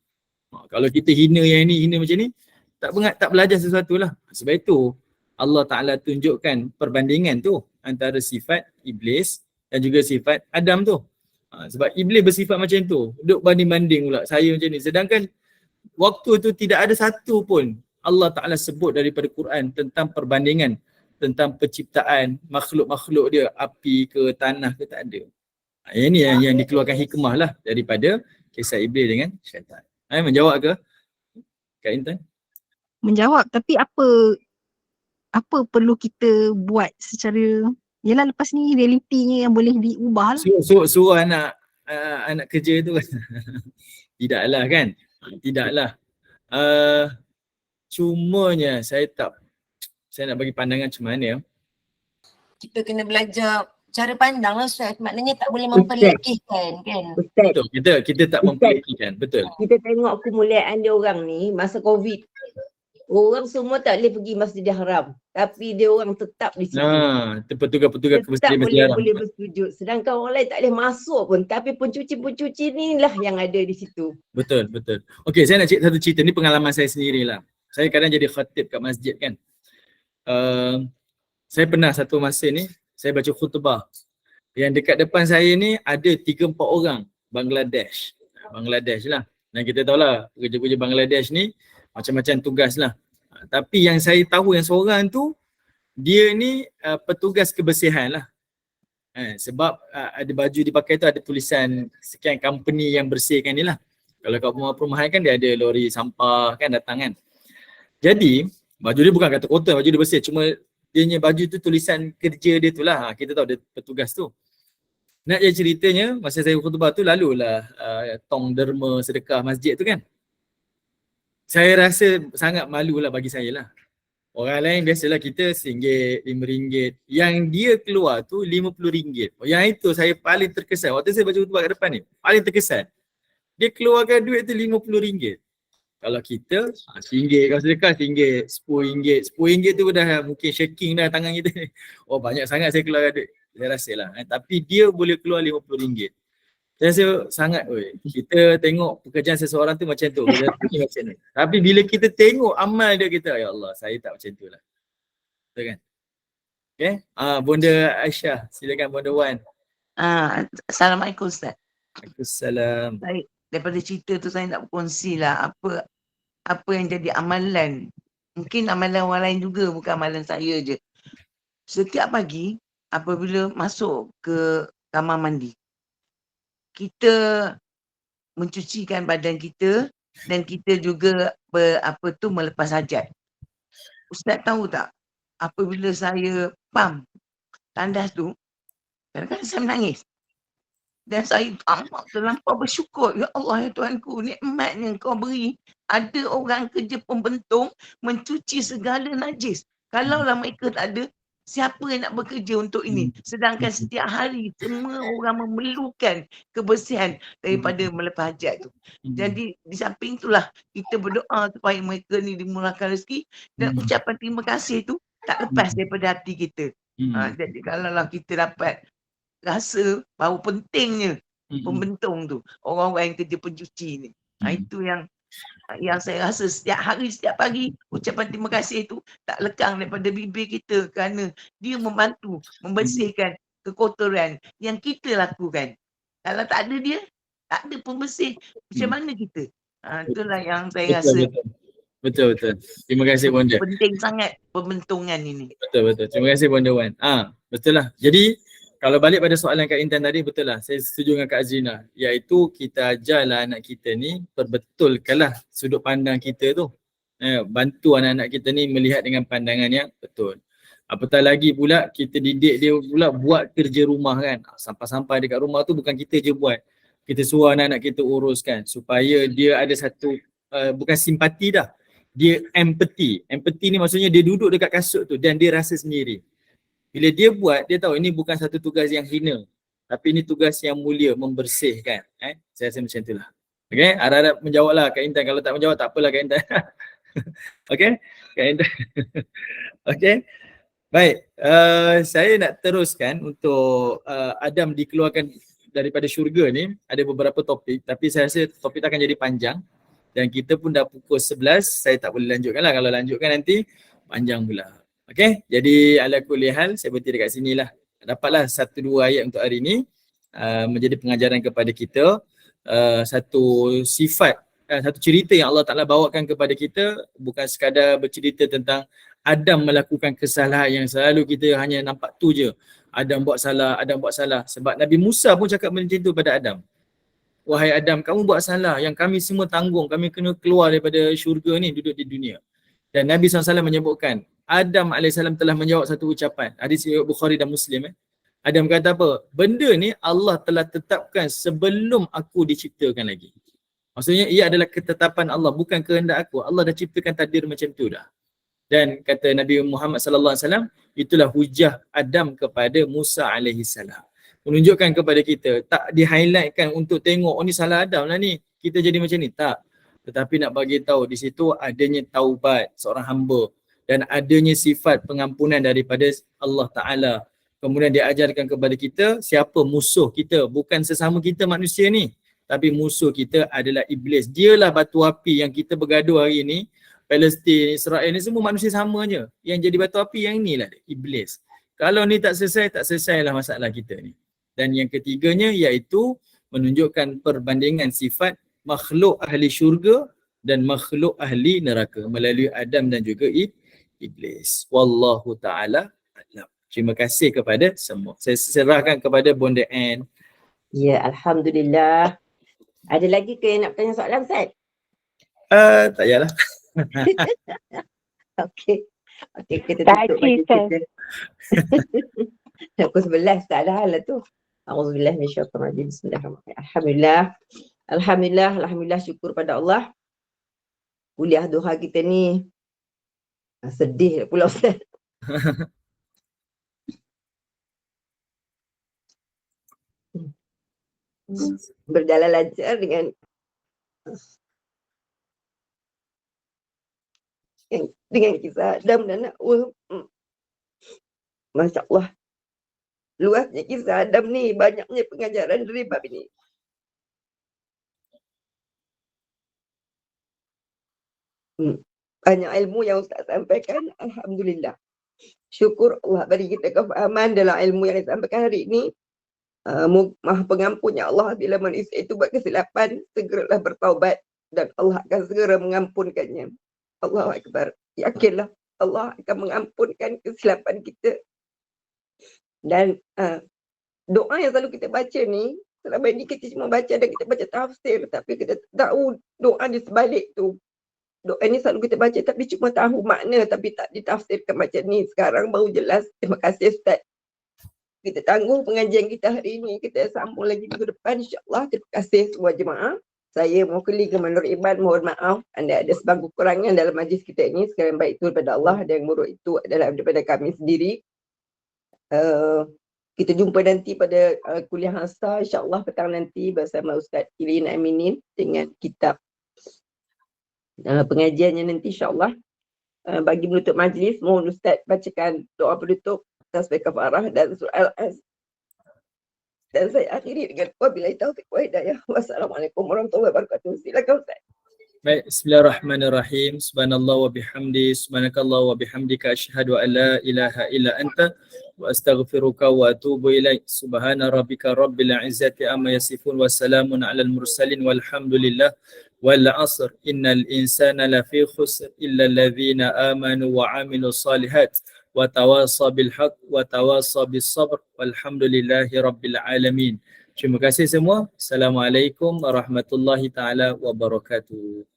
Speaker 2: Kalau kita hina yang ni, hina macam ni, tak belajar sesuatu lah. Sebab itu Allah Ta'ala tunjukkan perbandingan tu antara sifat Iblis dan juga sifat Adam tu. Sebab Iblis bersifat macam tu. Duduk banding-banding pula saya macam ni. Sedangkan waktu tu tidak ada satu pun Allah Ta'ala sebut daripada Quran tentang perbandingan, tentang penciptaan makhluk-makhluk dia, api ke tanah ke, tak ada. Ini yang dikeluarkan hikmah lah daripada kisah Iblis dengan syaitan. Menjawab ke Kak Intan?
Speaker 4: Menjawab, tapi apa perlu kita buat secara, yelah lepas ni realitinya yang boleh diubah lah.
Speaker 2: Suruh anak kerja tu kan. Tidaklah kan. Tidaklah. Cumanya saya nak bagi pandangan macam mana.
Speaker 3: Kita kena belajar cara pandang lah Ustaz. Maknanya tak boleh memperlekehkan kan.
Speaker 1: Ustaz,
Speaker 2: Betul, kita tak memperlekehkan. Betul.
Speaker 1: kita tengok kemuliaan dia orang ni masa COVID. Orang semua tak boleh pergi Masjidil Haram. Tapi dia orang tetap di situ.
Speaker 2: Petugas
Speaker 1: Tetap
Speaker 2: Masjidil Haram.
Speaker 1: boleh bersujud. Sedangkan orang lain tak boleh masuk pun. Tapi pencuci ni lah yang ada di situ.
Speaker 2: Betul. Okey, saya nak satu cerita. Ni pengalaman saya sendirilah. Saya kadang jadi khatib kat masjid kan. Saya pernah satu masa ni, saya baca khutbah. Yang dekat depan saya ni ada 3-4 orang Bangladesh lah. Dan kita tahulah pekerja-pekerja Bangladesh ni macam-macam tugas lah. Tapi yang saya tahu yang seorang tu, dia ni petugas kebersihan lah. Sebab ada baju dipakai tu ada tulisan sekian company yang bersihkan ni lah. Kalau kat perumahan kan dia ada lori sampah kan datang kan. Jadi baju dia bukan kata kotor, baju dia bersih. Cuma dia punya baju tu tulisan kerja dia tu lah. Kita tahu dia petugas tu. Nak je ceritanya masa saya khutbah tu lalulah tong derma sedekah masjid tu kan. Saya rasa sangat malu lah bagi saya lah. Orang lain biasalah kita RM1, RM5. Yang dia keluar tu RM50. Yang itu saya paling terkesan. Waktu saya baca khutbah kat depan ni, paling terkesan. Dia keluarkan duit tu RM50. Kalau kita RM1, kalau sedekah RM1, RM10. RM10 tu dah mungkin shaking dah tangan kita ni. Oh banyak sangat saya keluarkan duit. Saya rasa lah. Tapi dia boleh keluar RM50. Saya rasa sangat, kita tengok pekerjaan seseorang tu macam tu. Macam ni. Tapi bila kita tengok amal dia, kita, ya Allah, saya tak macam tu lah. Betul kan? Okay? Bonda Aisyah, silakan Bonda Wan.
Speaker 3: Assalamualaikum Ustaz.
Speaker 2: Waalaikumsalam.
Speaker 3: Baik, daripada cerita tu saya nak berkongsi lah apa yang jadi amalan. Mungkin amalan orang lain juga, bukan amalan saya je. Setiap pagi apabila masuk ke kamar mandi, kita mencucikan badan kita dan kita juga melepas hajat. Ustaz tahu tak, apabila saya pam tandas tu, kadang-kadang saya menangis. Dan saya amat terlampau bersyukur. Ya Allah, ya Tuhanku, nikmat yang kau beri. Ada orang kerja pembentung mencuci segala najis. Kalaulah mereka tak ada, siapa yang nak bekerja untuk ini? Sedangkan setiap hari semua orang memerlukan kebersihan daripada melepas hajat tu. Jadi di samping itulah kita berdoa supaya mereka ni dimurahkan rezeki, dan ucapan terima kasih tu tak lepas daripada hati kita. Jadi kalaulah kita dapat rasa bahawa pentingnya pembentung tu, orang-orang yang kerja pencuci ni. Itu yang saya rasa setiap hari, setiap pagi ucapan terima kasih tu tak lekang daripada bibir kita, kerana dia membantu membersihkan kekotoran yang kita lakukan. Kalau tak ada dia, tak ada pembersih, macam mana kita? Itulah yang saya rasa
Speaker 2: Betul. Terima kasih Bonda.
Speaker 3: penting sangat pembentungan ini.
Speaker 2: Betul. Terima kasih Bonda Wan. Betul lah. Jadi kalau balik pada soalan Kak Intan tadi, betul lah. Saya setuju dengan Kak Azrina. Iaitu kita ajarlah anak kita ni, perbetulkanlah sudut pandang kita tu. Bantu anak-anak kita ni melihat dengan pandangan yang betul. Apatah lagi pula kita didik dia pula buat kerja rumah kan. Sampah-sampah dekat rumah tu bukan kita je buat. Kita suruh anak-anak kita uruskan supaya dia ada satu, bukan simpati dah. Dia empathy. Empathy ni maksudnya dia duduk dekat kasut tu dan dia rasa sendiri. Bila dia buat, dia tahu ini bukan satu tugas yang hina. Tapi ini tugas yang mulia, membersihkan. Saya rasa macam itulah. Okay, harap-harap menjawablah Kak Intan. Kalau tak menjawab, tak apalah Kak Intan. Okay, Kak Intan. Okay, baik. Saya nak teruskan untuk Adam dikeluarkan daripada syurga ni. Ada beberapa topik, tapi saya rasa topik akan jadi panjang. Dan kita pun dah pukul 11, saya tak boleh lanjutkan lah. Kalau lanjutkan nanti, panjang pula. Okay, jadi ala kulli hal saya berhenti dekat sini lah. Dapatlah 1-2 ayat untuk hari ini menjadi pengajaran kepada kita. Satu sifat, satu cerita yang Allah Ta'ala bawakan kepada kita, bukan sekadar bercerita tentang Adam melakukan kesalahan yang selalu kita hanya nampak tu je. Adam buat salah. Sebab Nabi Musa pun cakap macam tu pada Adam. Wahai Adam, kamu buat salah yang kami semua tanggung. Kami kena keluar daripada syurga ni, duduk di dunia. Dan Nabi SAW menyebutkan, Adam AS telah menjawab satu ucapan. Hadis Bukhari dan Muslim. Adam kata apa? Benda ni Allah telah tetapkan sebelum aku diciptakan lagi. Maksudnya ia adalah ketetapan Allah, bukan kehendak aku. Allah dah ciptakan takdir macam tu dah. Dan kata Nabi Muhammad SAW, itulah hujah Adam kepada Musa AS. Menunjukkan kepada kita, tak di-highlightkan untuk tengok, oh ni salah Adam lah ni, kita jadi macam ni. Tak. Tetapi nak bagi tahu di situ adanya taubat seorang hamba dan adanya sifat pengampunan daripada Allah Ta'ala. Kemudian dia ajarkan kepada kita siapa musuh kita, bukan sesama kita manusia ni, tapi musuh kita adalah iblis. Dialah batu api yang kita bergaduh hari ini. Palestin, Israel ni semua manusia sama je. Yang jadi batu api yang inilah iblis. Kalau ni tak selesailah masalah kita ni. Dan yang ketiganya iaitu menunjukkan perbandingan sifat makhluk ahli syurga dan makhluk ahli neraka melalui Adam dan juga iblis. Wallahu ta'ala a'lam. Terima kasih kepada semua. Saya serahkan kepada Bonda Ann.
Speaker 1: Ya, Alhamdulillah. Ada lagi ke yang nak tanya soalan, Ustaz?
Speaker 2: Tak payahlah.
Speaker 1: Okey. Okey, kita
Speaker 5: Tak
Speaker 1: tutup
Speaker 5: aci,
Speaker 1: bagi
Speaker 5: Ustaz.
Speaker 1: kita. Pukul 11 tak ada hal lah tu. Auzubillah minasyaitanir rajim. Bismillahirrahmanirrahim. Alhamdulillah. Alhamdulillah syukur pada Allah. Kuliah duha kita ni sedih pula, Ustaz. Berjalan lancar dengan kisah Adam dan Hawa. Masya Allah. Luasnya kisah Adam ni, banyaknya pengajaran dari bab ini. Banyak ilmu yang Ustaz sampaikan, Alhamdulillah. Syukur Allah bagi kita kefahaman dalam ilmu yang disampaikan hari ini. Maha pengampunnya Allah bila manusia itu buat kesilapan, segeralah bertaubat dan Allah akan segera mengampunkannya. Allahu Akbar. Yakinlah Allah akan mengampunkan kesilapan kita. Dan doa yang selalu kita baca ni, selama ini kita cuma baca dan kita baca tafsir, tapi kita tahu doa di sebalik tu. Doa ni selalu kita baca tapi cuma tahu makna tapi tak ditafsirkan macam ni. Sekarang baru jelas. Terima kasih Ustaz. Kita tangguh pengajian kita hari ini. Kita sambung lagi minggu depan insya-Allah. Terima kasih semua jemaah. Saya mewakili Kemenur Iban, mohon maaf anda ada sebab kekurangan dalam majlis kita ini. Sekarang baik itu daripada Allah dan yang buruk itu adalah daripada kami sendiri. Kita jumpa nanti pada kuliah asar insya-Allah petang nanti bersama Ustaz Ilin Aminin dengan kitab pengajiannya nanti insya-Allah. Bagi menutup majlis, mohon Ustaz bacakan doa penutup tasbih kafarah dan surah Al-As. Dan saya akhiri dengan wabillahi taufiq wa hidayah. Wassalamualaikum warahmatullahi wabarakatuh. Silakan Ustaz.
Speaker 2: Baik, bismillahirrahmanirrahim. Subhanallah wa bihamdi, subhanakallah wa bihamdika asyhadu an la ilaha illa anta wa astaghfiruka wa atubu ilaik. Subhana rabbika rabbil izzati amma yasifun wa salamun alal mursalin walhamdulillah. Wal 'asr innal insana lafi khusr illa alladhina amanu wa 'amilus solihat wa tawassaw bil haqq wa tawassaw bis sabr walhamdulillahi rabbil alamin. Terima kasih semua. Assalamualaikum warahmatullahi taala wabarakatuh.